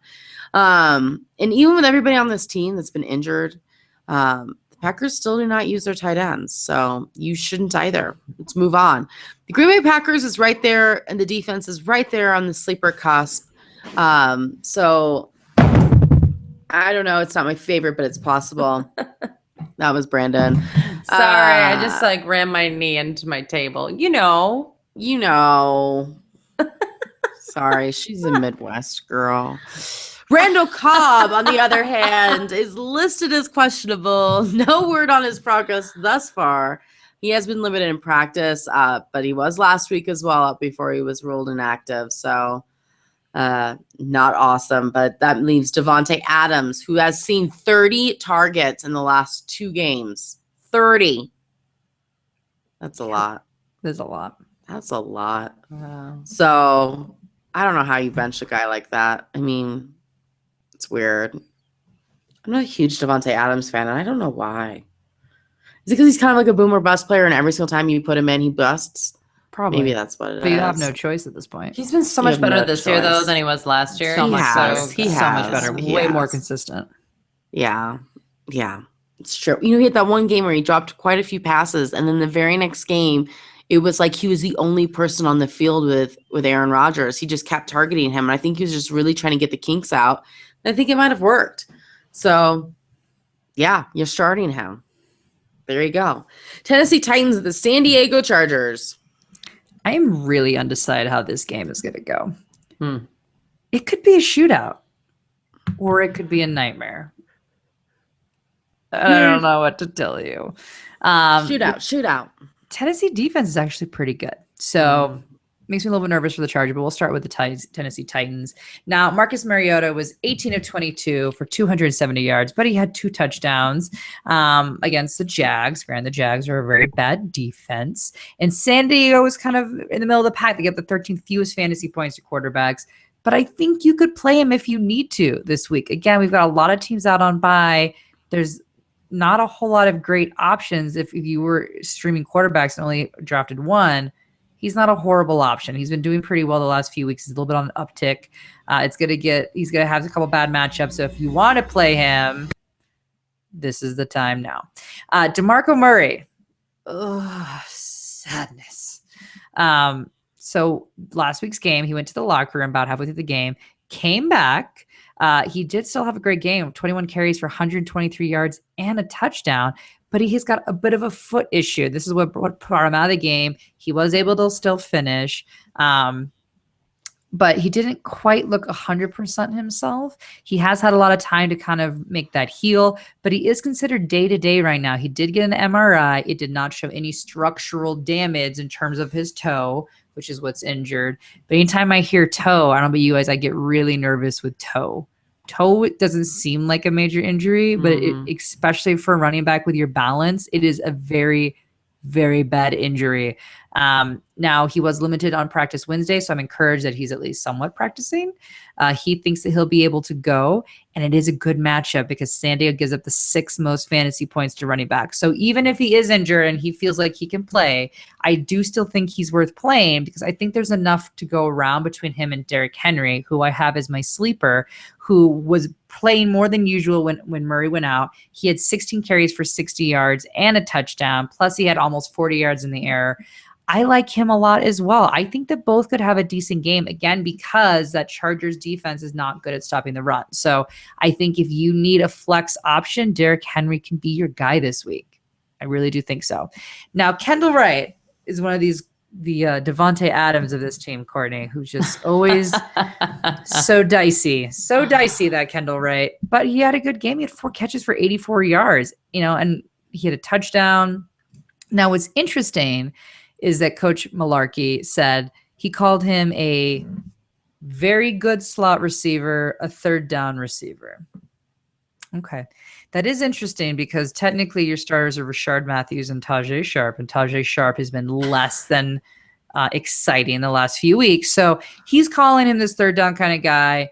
[SPEAKER 1] And even with everybody on this team that's been injured, the Packers still do not use their tight ends. So you shouldn't either. Let's move on. The Green Bay Packers is right there and the defense is right there on the sleeper cusp. So I don't know. It's not my favorite, but it's possible. That was Brandon.
[SPEAKER 3] Sorry. I just ran my knee into my table. You know.
[SPEAKER 1] Sorry, she's a Midwest girl. Randall Cobb, on the other hand, is listed as questionable. No word on his progress thus far. He has been limited in practice, but he was last week as well before he was ruled inactive. So not awesome. But that leaves Devontae Adams, who has seen 30 targets in the last 2 games. 30. That's a lot.
[SPEAKER 2] There's a lot.
[SPEAKER 1] That's a lot.
[SPEAKER 3] Wow.
[SPEAKER 1] So I don't know how you bench a guy like that. I mean, it's weird. I'm not a huge Devontae Adams fan, and I don't know why. Is it because he's kind of like a boom or bust player, and every single time you put him in, he busts?
[SPEAKER 2] Probably.
[SPEAKER 1] Maybe that's what it is.
[SPEAKER 2] But you have no choice at this point.
[SPEAKER 3] He's been so
[SPEAKER 1] You
[SPEAKER 3] much
[SPEAKER 1] have
[SPEAKER 3] better
[SPEAKER 1] no
[SPEAKER 3] this year, though,
[SPEAKER 1] choice.
[SPEAKER 3] than he was last year.
[SPEAKER 2] So much better.
[SPEAKER 1] He
[SPEAKER 2] So much
[SPEAKER 1] has.
[SPEAKER 2] better.
[SPEAKER 1] He
[SPEAKER 2] Way more
[SPEAKER 1] has.
[SPEAKER 2] consistent.
[SPEAKER 1] Yeah. It's true. You know, he had that one game where he dropped quite a few passes, and then the very next game, it was like he was the only person on the field with Aaron Rodgers. He just kept targeting him, and I think he was just really trying to get the kinks out. And I think it might have worked. So, yeah, you're starting him. There you go. Tennessee Titans at the San Diego Chargers.
[SPEAKER 2] I am really undecided how this game is going to go.
[SPEAKER 3] Hmm.
[SPEAKER 2] It could be a shootout, or it could be a nightmare. I don't know what to tell you.
[SPEAKER 1] Shootout.
[SPEAKER 2] Tennessee defense is actually pretty good. So makes me a little bit nervous for the Chargers, but we'll start with the Tennessee Titans. Now, Marcus Mariota was 18 of 22 for 270 yards, but he had 2 touchdowns against the Jags. Granted, the Jags are a very bad defense. And San Diego was kind of in the middle of the pack. They get the 13th fewest fantasy points to quarterbacks. But I think you could play him if you need to this week. Again, we've got a lot of teams out on bye. There's not a whole lot of great options if you were streaming quarterbacks and only drafted one. He's not a horrible option. He's been doing pretty well the last few weeks. He's a little bit on an uptick. He's gonna have a couple bad matchups. So if you want to play him, this is the time now. DeMarco Murray. Ugh, sadness. So last week's game, he went to the locker room about halfway through the game, came back. He did still have a great game, 21 carries for 123 yards and a touchdown, but he has got a bit of a foot issue. This is what brought him out of the game. He was able to still finish, but he didn't quite look 100% himself. He has had a lot of time to kind of make that heal, but he is considered day-to-day right now. He did get an MRI. It did not show any structural damage in terms of his toe, which is what's injured. But anytime I hear toe, I don't know about you guys, I get really nervous with toe. Toe, it doesn't seem like a major injury, but especially for a running back with your balance, it is a very, very bad injury. Now, he was limited on practice Wednesday, so I'm encouraged that he's at least somewhat practicing. He thinks that he'll be able to go, and it is a good matchup because San Diego gives up the 6th most fantasy points to running back. So even if he is injured and he feels like he can play, I do still think he's worth playing because I think there's enough to go around between him and Derrick Henry, who I have as my sleeper, who was playing more than usual when Murray went out. He had 16 carries for 60 yards and a touchdown, plus he had almost 40 yards in the air. I like him a lot as well. I think that both could have a decent game, again, because that Chargers defense is not good at stopping the run. So I think if you need a flex option, Derrick Henry can be your guy this week. I really do think so. Now, Kendall Wright is one of the Devontae Adams of this team, Courtney, who's just always so dicey. So dicey, that Kendall Wright. But he had a good game. He had 4 catches for 84 yards, and he had a touchdown. Now, what's interesting is that Coach Malarkey said he called him a very good slot receiver, a 3rd down receiver. Okay. That is interesting because technically your starters are Rashard Matthews and Tajay Sharp, and Tajay Sharp has been less than exciting the last few weeks. So he's calling him this 3rd down kind of guy,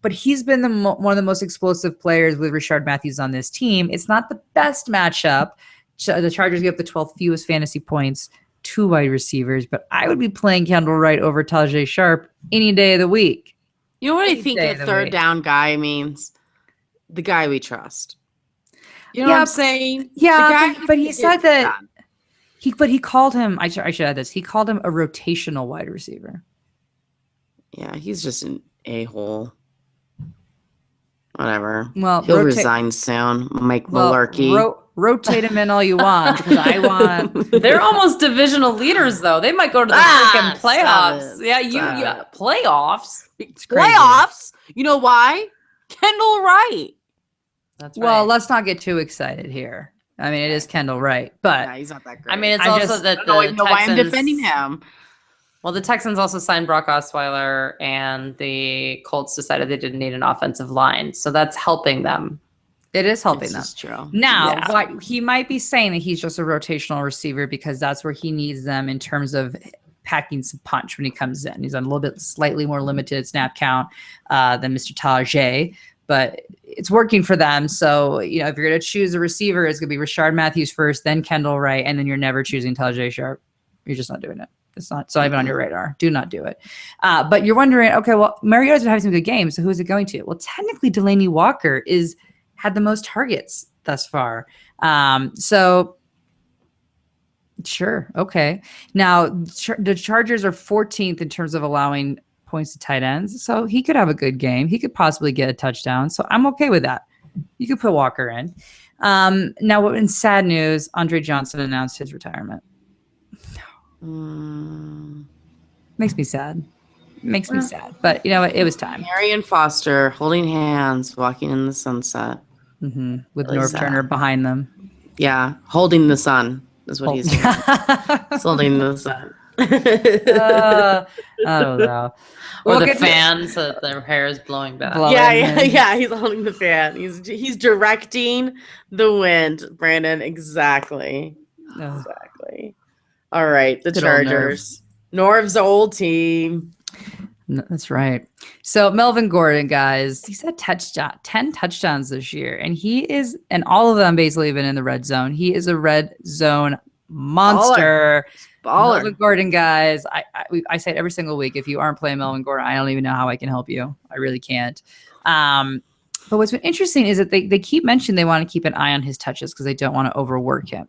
[SPEAKER 2] but he's been one of the most explosive players with Rashard Matthews on this team. It's not the best matchup. The Chargers give up the 12th fewest fantasy points to wide receivers, but I would be playing Kendall Wright over Tajay Sharp any day of the week.
[SPEAKER 1] You know what I think a 3rd down guy means? The guy we trust. You know what I'm saying?
[SPEAKER 2] Yeah, but he said that he called him, I should add this, he called him a rotational wide receiver.
[SPEAKER 1] Yeah, he's just an a-hole. Whatever.
[SPEAKER 2] Well,
[SPEAKER 1] he'll resign soon. Mike Malarkey.
[SPEAKER 2] Rotate him in all you want because I want.
[SPEAKER 3] They're almost divisional leaders, though. They might go to the freaking playoffs. Yeah, playoffs.
[SPEAKER 1] Playoffs. You know why? Kendall Wright.
[SPEAKER 3] That's right.
[SPEAKER 2] Well, let's not get too excited here. I mean, it is Kendall Wright, but
[SPEAKER 1] he's not that great.
[SPEAKER 3] I mean, it's also that
[SPEAKER 1] I don't even know why I'm defending him.
[SPEAKER 3] Well, the Texans also signed Brock Osweiler, and the Colts decided they didn't need an offensive line, so that's helping them.
[SPEAKER 2] It is helping them.
[SPEAKER 1] That's true.
[SPEAKER 2] Now, he might be saying that he's just a rotational receiver because that's where he needs them in terms of packing some punch when he comes in. He's on a little bit slightly more limited snap count than Mr. Tajay. but it's working for them. So, if you're going to choose a receiver, it's going to be Rashard Matthews first, then Kendall Wright, and then you're never choosing Tajay Sharp. You're just not doing it. It's not even on your radar. Do not do it. But you're wondering, okay, well, Mariota's been having some good games, so who is it going to? Well, technically, Delaney Walker had the most targets thus far. So sure, okay. Now, the Chargers are 14th in terms of allowing points to tight ends, so he could have a good game. He could possibly get a touchdown, so I'm okay with that. You could put Walker in. Now, in sad news, Andre Johnson announced his retirement. Makes me sad. But you know what? It was time.
[SPEAKER 1] Marion Foster holding hands, walking in the sunset.
[SPEAKER 2] With
[SPEAKER 1] Really
[SPEAKER 2] Norv
[SPEAKER 1] sad.
[SPEAKER 2] Turner behind them.
[SPEAKER 1] Yeah, holding the sun is what he's doing. He's holding the sun.
[SPEAKER 2] I don't know.
[SPEAKER 3] Or
[SPEAKER 2] We'll
[SPEAKER 3] the
[SPEAKER 2] get to-
[SPEAKER 3] fans that their hair is blowing back.
[SPEAKER 1] Yeah. He's holding the fan. He's directing the wind, Brandon. Exactly.
[SPEAKER 2] Oh.
[SPEAKER 1] Exactly. All right, the
[SPEAKER 2] Good old Norv.
[SPEAKER 1] Chargers. Norv's old team.
[SPEAKER 2] No, that's right. So Melvin Gordon, guys, he's had 10 touchdowns this year, and all of them basically have been in the red zone. He is a red zone monster.
[SPEAKER 1] Baller.
[SPEAKER 2] Melvin Gordon, guys, I say it every single week. If you aren't playing Melvin Gordon, I don't even know how I can help you. I really can't. But what's been interesting is that they keep mentioning they want to keep an eye on his touches because they don't want to overwork him.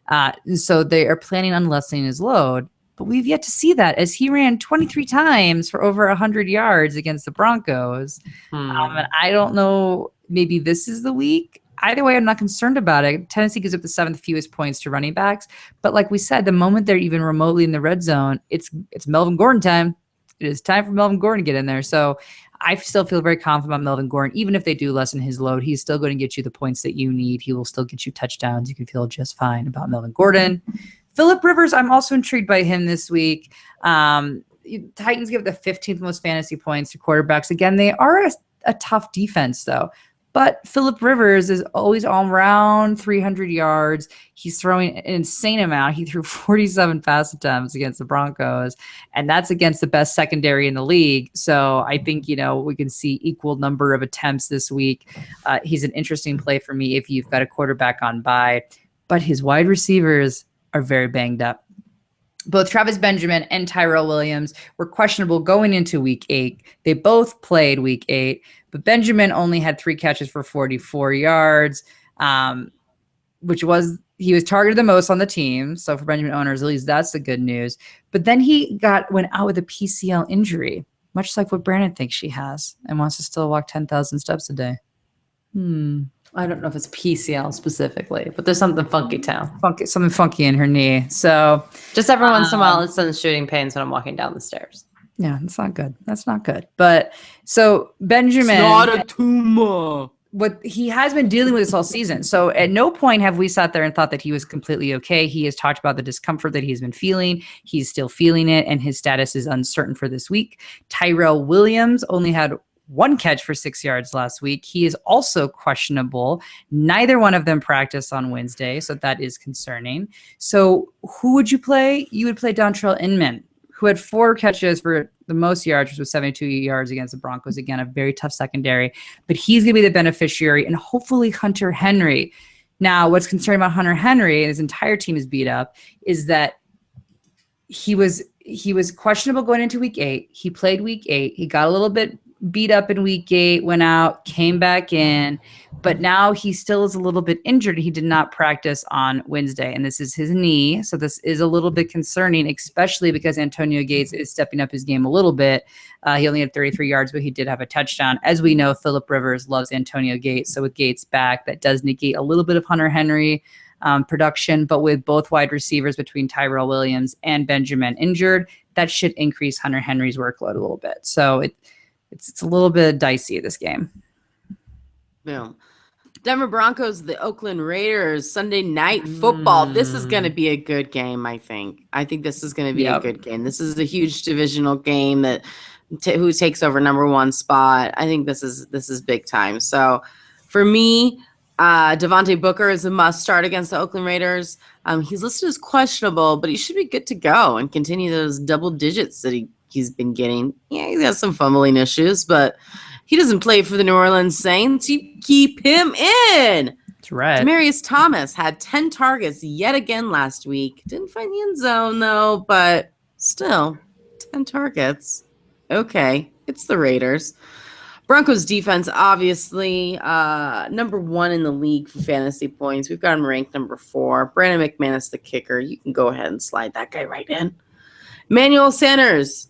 [SPEAKER 2] And so they are planning on lessening his load. But we've yet to see that as he ran 23 times for over 100 yards against the Broncos. And I don't know, maybe this is the week. Either way, I'm not concerned about it. Tennessee gives up the 7th fewest points to running backs. But like we said, the moment they're even remotely in the red zone, it's Melvin Gordon time. It is time for Melvin Gordon to get in there. So I still feel very confident about Melvin Gordon. Even if they do lessen his load, he's still going to get you the points that you need. He will still get you touchdowns. You can feel just fine about Melvin Gordon. Phillip Rivers, I'm also intrigued by him this week. Titans give the 15th most fantasy points to quarterbacks. Again, they are a tough defense, though. But Phillip Rivers is always all around 300 yards. He's throwing an insane amount. He threw 47 pass attempts against the Broncos, and that's against the best secondary in the league. So I think, we can see equal number of attempts this week. He's an interesting play for me if you've got a quarterback on bye. But his wide receivers are very banged up. Both Travis Benjamin and Tyrell Williams were questionable going into week 8. They both played week 8, but Benjamin only had 3 catches for 44 yards, he was targeted the most on the team. So for Benjamin owners, at least that's the good news. But then he went out with a PCL injury, much like what Brandon thinks she has and wants to still walk 10,000 steps a day.
[SPEAKER 3] I don't know if it's PCL specifically, but there's something funky
[SPEAKER 2] Something funky in her knee. So
[SPEAKER 3] just every once in a while, it sends shooting pains when I'm walking down the stairs.
[SPEAKER 2] Yeah, that's not good. That's not good. But so Benjamin,
[SPEAKER 1] It's not a tumor.
[SPEAKER 2] What he has been dealing with this all season. So at no point have we sat there and thought that he was completely okay. He has talked about the discomfort that he's been feeling. He's still feeling it, and his status is uncertain for this week. Tyrell Williams only had 1 catch for 6 yards last week. He is also questionable. Neither one of them practiced on Wednesday, so that is concerning. So who would you play? You would play Dontrell Inman, who had 4 catches for the most yards, which was 72 yards against the Broncos. Again, a very tough secondary, but he's going to be the beneficiary, and hopefully Hunter Henry. Now, what's concerning about Hunter Henry, and his entire team is beat up, is that he was questionable going into week 8. He played week 8. He got a little bit beat up in week 8, went out, came back in, but now he still is a little bit injured. He did not practice on Wednesday, and this is his knee. So this is a little bit concerning, especially because Antonio Gates is stepping up his game a little bit. He only had 33 yards, but he did have a touchdown. As we know, Phillip Rivers loves Antonio Gates. So with Gates back, that does negate a little bit of Hunter Henry production, but with both wide receivers between Tyrell Williams and Benjamin injured, that should increase Hunter Henry's workload a little bit. So it's a little bit dicey, this game.
[SPEAKER 1] Boom. Denver Broncos, the Oakland Raiders, Sunday night football. This is going to be a good game, I think. I think this is going to be a good game. This is a huge divisional game that who takes over number 1 spot. I think this is big time. So for me, Devontae Booker is a must start against the Oakland Raiders. He's listed as questionable, but he should be good to go and continue those double digits that he he's been getting. Yeah, he's got some fumbling issues, but he doesn't play for the New Orleans Saints. You keep him in.
[SPEAKER 2] That's right.
[SPEAKER 1] Demaryius Thomas had 10 targets yet again last week. Didn't find the end zone, though, but still, 10 targets. Okay, it's the Raiders. Broncos defense, obviously, number 1 in the league for fantasy points. We've got him ranked number 4. Brandon McManus, the kicker. You can go ahead and slide that guy right in. Emmanuel Sanders,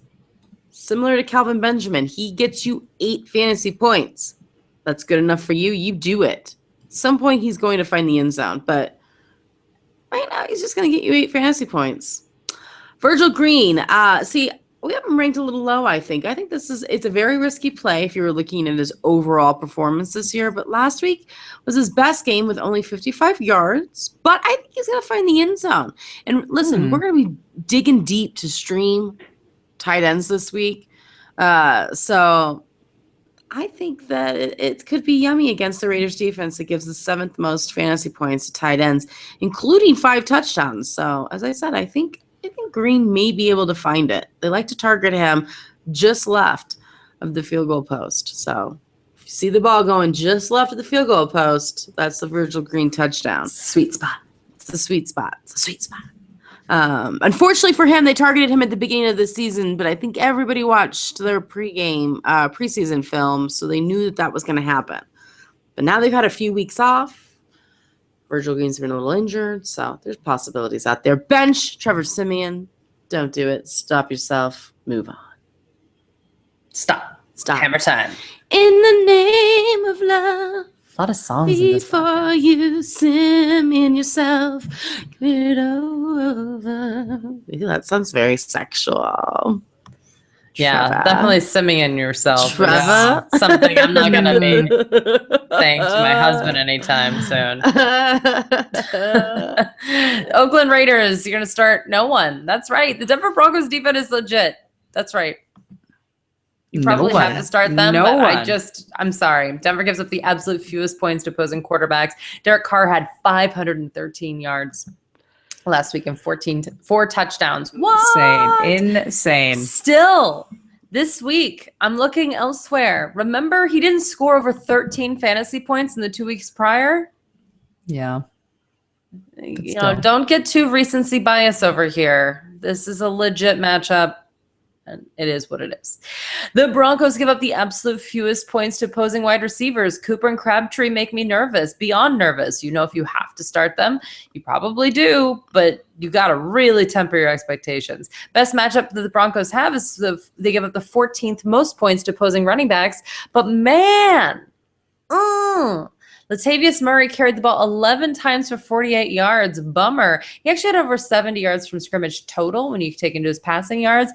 [SPEAKER 1] similar to Calvin Benjamin. He gets you 8 fantasy points. That's good enough for you. You do it. At some point, he's going to find the end zone, but right now, he's just going to get you 8 fantasy points. Virgil Green, we have him ranked a little low, I think. I think it's a very risky play if you were looking at his overall performance this year. But last week was his best game with only 55 yards. But I think he's going to find the end zone. And listen, we're going to be digging deep to stream tight ends this week. So I think that it could be yummy against the Raiders defense that gives the 7th most fantasy points to tight ends, including 5 touchdowns. So as I said, I think Green may be able to find it. They like to target him just left of the field goal post. So if you see the ball going just left of the field goal post, that's the Virgil Green touchdown.
[SPEAKER 3] Sweet spot.
[SPEAKER 1] It's the sweet spot. It's a sweet spot. Unfortunately for him, they targeted him at the beginning of the season, but I think everybody watched their preseason film, so they knew that was going to happen. But now they've had a few weeks off. Virgil Green's been a little injured, so there's possibilities out there. Bench, Trevor Siemian. Don't do it. Stop yourself. Move on.
[SPEAKER 3] Stop.
[SPEAKER 1] Stop.
[SPEAKER 3] Hammer time.
[SPEAKER 1] In the name of love.
[SPEAKER 3] A lot of songs in this
[SPEAKER 1] before you Siemian yourself. Get over. That sounds very sexual.
[SPEAKER 3] Yeah,
[SPEAKER 1] Trevor.
[SPEAKER 3] definitely Simeon yourself.
[SPEAKER 1] Trevor.
[SPEAKER 3] It's something I'm not going to be saying to my husband anytime soon. Oakland Raiders, you're going to start no one. That's right. The Denver Broncos defense is legit. That's right. You probably have to start them, but I'm sorry. Denver gives up the absolute fewest points to opposing quarterbacks. Derek Carr had 513 yards last week and 4 touchdowns. What?
[SPEAKER 2] Insane.
[SPEAKER 3] Still, this week, I'm looking elsewhere. Remember, he didn't score over 13 fantasy points in the 2 weeks prior?
[SPEAKER 2] Yeah.
[SPEAKER 3] Don't get too recency bias over here. This is a legit matchup. And it is what it is. The Broncos give up the absolute fewest points to opposing wide receivers. Cooper and Crabtree make me nervous, beyond nervous. If you have to start them, you probably do, but you got to really temper your expectations. Best matchup that the Broncos have is they give up the 14th most points to opposing running backs. But man, Latavius Murray carried the ball 11 times for 48 yards. Bummer. He actually had over 70 yards from scrimmage total when you take into his passing yards.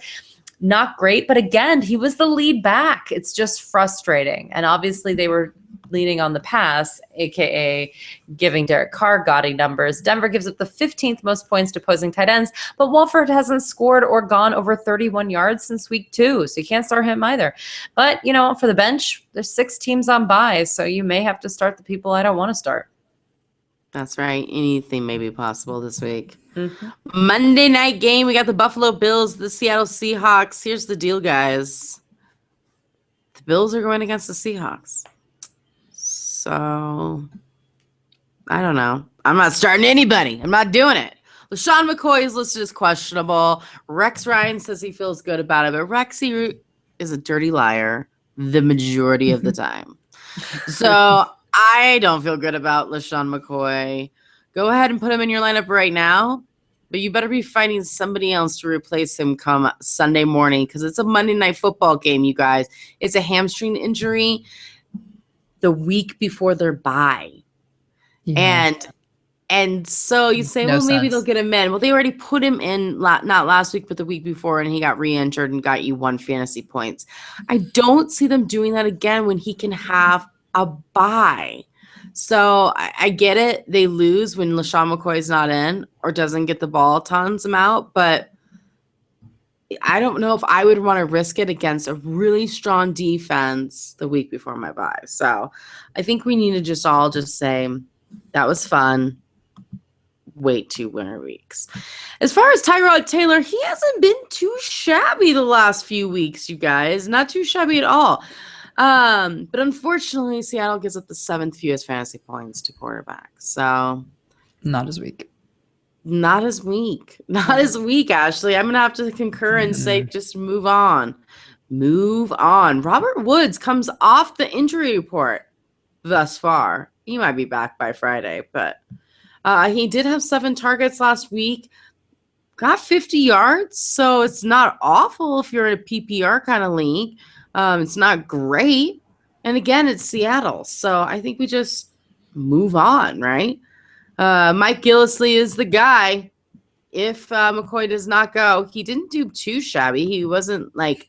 [SPEAKER 3] Not great, but again, he was the lead back. It's just frustrating. And obviously they were leaning on the pass, aka giving Derek Carr gaudy numbers. Denver gives up the 15th most points to opposing tight ends, but Wolford hasn't scored or gone over 31 yards since week 2, so you can't start him either. But, for the bench, there's 6 teams on bye, so you may have to start the people I don't want to start.
[SPEAKER 1] That's right. Anything may be possible this week.
[SPEAKER 3] Mm-hmm.
[SPEAKER 1] Monday night game. We got the Buffalo Bills, the Seattle Seahawks. Here's the deal, guys. The Bills are going against the Seahawks. So, I don't know. I'm not starting anybody. I'm not doing it. LaShawn McCoy is listed as questionable. Rex Ryan says he feels good about it, but Rexy is a dirty liar the majority of the time. So, I don't feel good about LaShawn McCoy. Go ahead and put him in your lineup right now, but you better be finding somebody else to replace him come Sunday morning because it's a Monday Night Football game, you guys. It's a hamstring injury the week before their bye. Yeah. And so you say, maybe they'll get him in. Well, they already put him in not last week, but the week before, and he got re-injured and got you 1 fantasy points. I don't see them doing that again when he can have a bye. So I get it. They lose when LaShawn McCoy's not in or doesn't get the ball tons amount, but I don't know if I would want to risk it against a really strong defense the week before my bye. So I think we need to just say that was fun. wait 2 winter weeks. As far as Tyrod Taylor, he hasn't been too shabby the last few weeks, you guys. Not too shabby at all. But unfortunately, Seattle gives up the 7th fewest fantasy points to quarterbacks. So
[SPEAKER 2] Not as weak.
[SPEAKER 1] not as weak. Not as weak, Ashley. I'm going to have to concur and say just move on. Move on. Robert Woods comes off the injury report thus far. He might be back by Friday, but he did have 7 targets last week. Got 50 yards, so it's not awful if you're in a PPR kind of league. It's not great. And again, it's Seattle, so I think we just move on, right? Mike Gillislee is the guy. If McCoy does not go, he didn't do too shabby. He wasn't like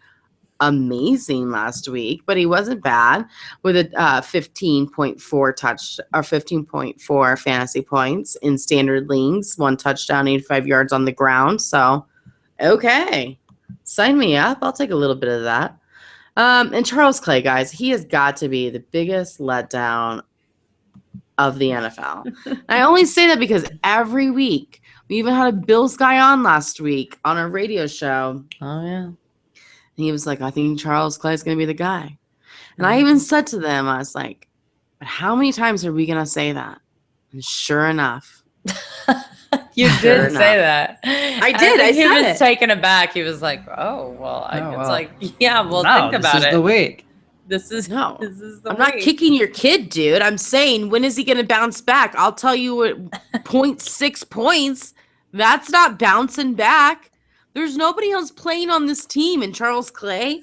[SPEAKER 1] amazing last week, but he wasn't bad with a 15.4 fantasy points in standard leagues, 1 touchdown, 85 yards on the ground. So, okay, sign me up. I'll take a little bit of that. And Charles Clay, guys, he has got to be the biggest letdown of the NFL. I only say that because every week, we even had a Bills guy on last week on our radio show.
[SPEAKER 3] Oh, yeah.
[SPEAKER 1] And he was like, I think Charles Clay is going to be the guy. And I even said to them, I was like, but how many times are we going to say that? And sure enough.
[SPEAKER 3] You
[SPEAKER 1] Sure
[SPEAKER 3] did say that.
[SPEAKER 1] I did. I
[SPEAKER 3] He
[SPEAKER 1] said
[SPEAKER 3] was
[SPEAKER 1] it.
[SPEAKER 3] taken aback. He was like, oh, well. It's like, yeah, well, think about
[SPEAKER 2] this is
[SPEAKER 3] it.
[SPEAKER 2] the week.
[SPEAKER 3] This is
[SPEAKER 1] No,
[SPEAKER 3] This is the
[SPEAKER 1] I'm not
[SPEAKER 3] week.
[SPEAKER 1] kicking your kid, dude. I'm saying, when is he going to bounce back? I'll tell you what, 0.6 points. That's not bouncing back. There's nobody else playing on this team, and Charles Clay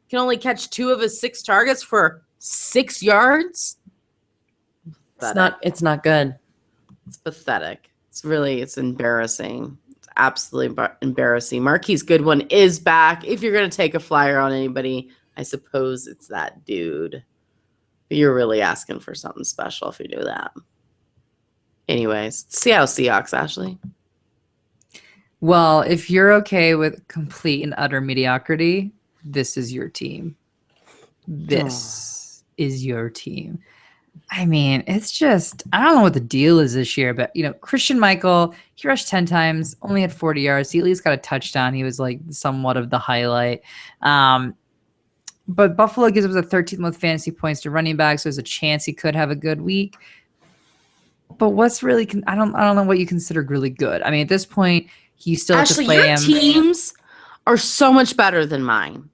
[SPEAKER 1] can only catch 2 of his 6 targets for 6 yards.
[SPEAKER 3] It's not good.
[SPEAKER 1] It's pathetic. It's embarrassing. It's absolutely embarrassing. Marquise Goodwin is back. If you're going to take a flyer on anybody, I suppose it's that dude. But you're really asking for something special if you do that. Anyways, Seattle Seahawks, Ashley.
[SPEAKER 2] Well, if you're okay with complete and utter mediocrity, this is your team. This is your team. I mean, it's just, I don't know what the deal is this year, but, Christian Michael, he rushed 10 times, only had 40 yards. He at least got a touchdown. He was like somewhat of the highlight. But Buffalo gives up the 13th most fantasy points to running backs. So there's a chance he could have a good week. But what's really, I don't know what you consider really good. I mean, at this point, you still have to
[SPEAKER 1] Ashley,
[SPEAKER 2] play
[SPEAKER 1] your
[SPEAKER 2] him.
[SPEAKER 1] teams are so much better than mine.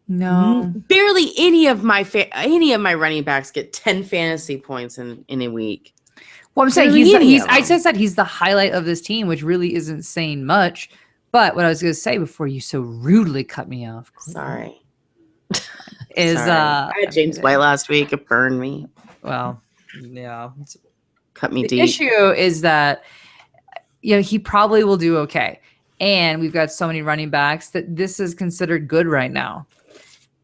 [SPEAKER 2] No.
[SPEAKER 1] Barely any of my running backs get 10 fantasy points in a week.
[SPEAKER 2] Well, I'm saying
[SPEAKER 1] Barely
[SPEAKER 2] I just said he's the highlight of this team, which really isn't saying much. But what I was going to say before you so rudely cut me off,
[SPEAKER 1] Sorry.
[SPEAKER 2] is
[SPEAKER 1] Sorry. I had James White last week. It burned me.
[SPEAKER 2] Well, yeah.
[SPEAKER 1] Cut me
[SPEAKER 2] The
[SPEAKER 1] deep.
[SPEAKER 2] issue is that he probably will do okay, and we've got so many running backs that this is considered good right now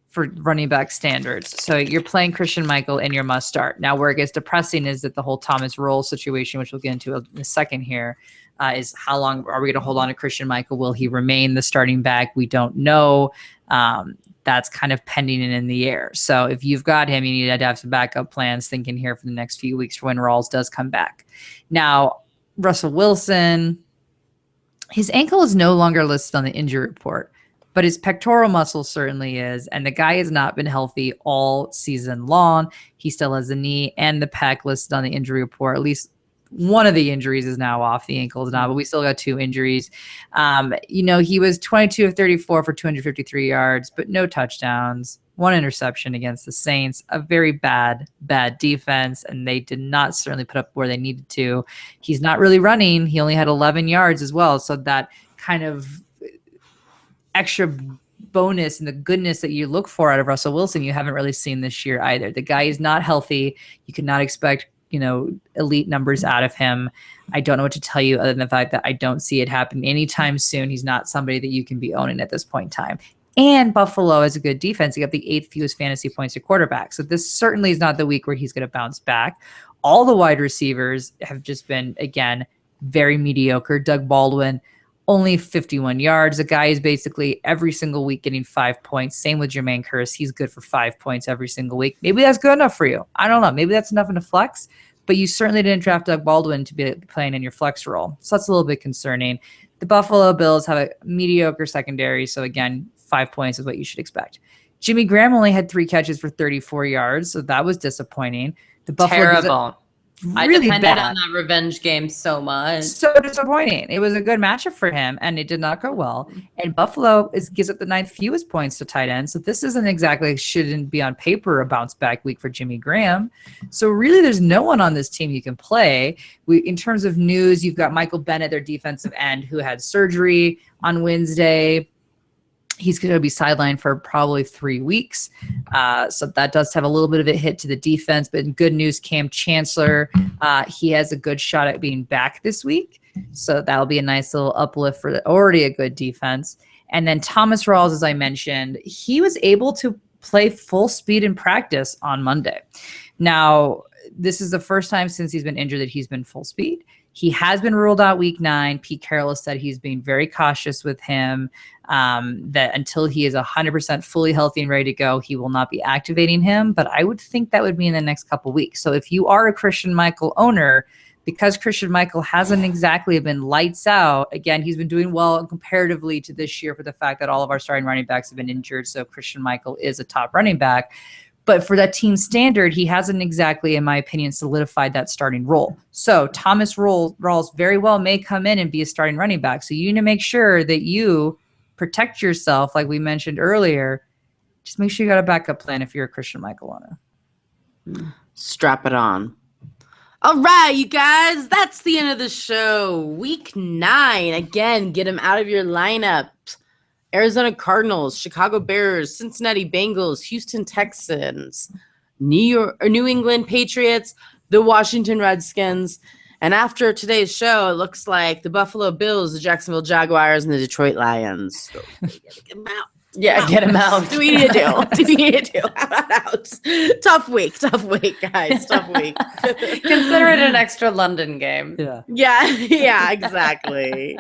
[SPEAKER 2] for running back standards. So you're playing Christian Michael and your must start. Now, where it gets depressing is that the whole Thomas Roll situation, which we'll get into in a second here, is how long are we going to hold on to Christian Michael? Will he remain the starting back? We don't know. That's kind of pending and in the air. So if you've got him, you need to have some backup plans thinking here for the next few weeks for when Rawls does come back. Now, Russell Wilson, his ankle is no longer listed on the injury report, but his pectoral muscle certainly is. And the guy has not been healthy all season long. He still has the knee and the pec listed on the injury report. At least one of the injuries is now off. The ankle is not, but we still got 2 injuries. He was 22 of 34 for 253 yards, but no touchdowns, 1 interception against the Saints, a very bad defense, and they did not certainly put up where they needed to. He's not really running. He only had 11 yards as well. So that kind of extra bonus and the goodness that you look for out of Russell Wilson, you haven't really seen this year either. The guy is not healthy. You could not expect elite numbers out of him. I don't know what to tell you other than the fact that I don't see it happen anytime soon. He's not somebody that you can be owning at this point in time. And Buffalo has a good defense. He got the 8th fewest fantasy points to quarterback. So this certainly is not the week where he's going to bounce back. All the wide receivers have just been, again, very mediocre. Doug Baldwin, only 51 yards. The guy is basically every single week getting 5 points. Same with Jermaine Kearse. He's good for 5 points every single week. Maybe that's good enough for you. I don't know. Maybe that's enough in a flex. but you certainly didn't draft Doug Baldwin to be playing in your flex role. So that's a little bit concerning. The Buffalo Bills have a mediocre secondary. So again, 5 points is what you should expect. Jimmy Graham only had 3 catches for 34 yards. So that was disappointing. The Buffalo
[SPEAKER 3] Terrible. I
[SPEAKER 2] really
[SPEAKER 3] depended
[SPEAKER 2] bad.
[SPEAKER 3] on that revenge game so much.
[SPEAKER 2] So disappointing. It was a good matchup for him, and it did not go well. And Buffalo gives up the 9th fewest points to tight end. So this isn't exactly, shouldn't be on paper, a bounce back week for Jimmy Graham. So really, there's no one on this team you can play. In terms of news, you've got Michael Bennett, their defensive end, who had surgery on Wednesday. He's going to be sidelined for probably 3 weeks. So that does have a little bit of a hit to the defense. But in good news, Cam Chancellor, he has a good shot at being back this week. So that'll be a nice little uplift for already a good defense. And then Thomas Rawls, as I mentioned, he was able to play full speed in practice on Monday. Now, this is the first time since he's been injured that he's been full speed. He has been ruled out week 9. Pete Carroll has said he's being very cautious with him, that until he is 100% fully healthy and ready to go, he will not be activating him. But I would think that would be in the next couple weeks. So if you are a Christian Michael owner, because Christian Michael hasn't exactly been lights out, again, he's been doing well comparatively to this year for the fact that all of our starting running backs have been injured. So Christian Michael is a top running back. But for that team standard, he hasn't exactly, in my opinion, solidified that starting role. So Thomas Rawls very well may come in and be a starting running back. So you need to make sure that you protect yourself, like we mentioned earlier. Just make sure you got a backup plan if you're a Christian Michael owner.
[SPEAKER 1] Strap it on. All right, you guys, that's the end of the show. Week 9. Again, get him out of your lineup. Arizona Cardinals, Chicago Bears, Cincinnati Bengals, Houston Texans, New England Patriots, the Washington Redskins. And after today's show, it looks like the Buffalo Bills, the Jacksonville Jaguars, and the Detroit Lions. So we gotta get them out.
[SPEAKER 3] Yeah, get him out.
[SPEAKER 1] Do we need to do? Do we need to do? Out. Tough week, guys. Tough week.
[SPEAKER 3] Consider it an extra London game.
[SPEAKER 1] Yeah, exactly.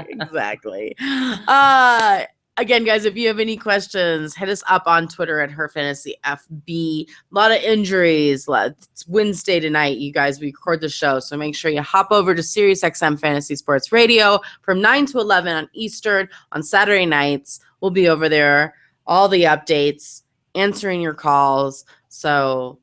[SPEAKER 1] Again, guys, if you have any questions, hit us up on Twitter at HerFantasyFB. A lot of injuries. It's Wednesday tonight, you guys. We record the show, so make sure you hop over to SiriusXM Fantasy Sports Radio from 9 to 11 on Eastern on Saturday nights. We'll be over there. All the updates, answering your calls. So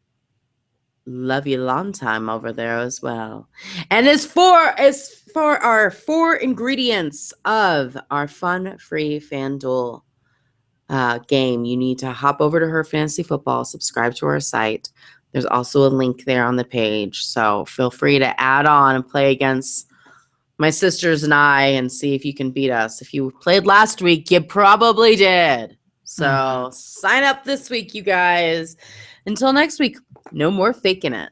[SPEAKER 1] love you long time over there as well. And as for our 4 ingredients of our fun free FanDuel game, you need to hop over to Her Fantasy Football, subscribe to our site. There's also a link there on the page. So feel free to add on and play against my sisters and I and see if you can beat us. If you played last week, you probably did. So sign up this week, you guys. Until next week, no more faking it.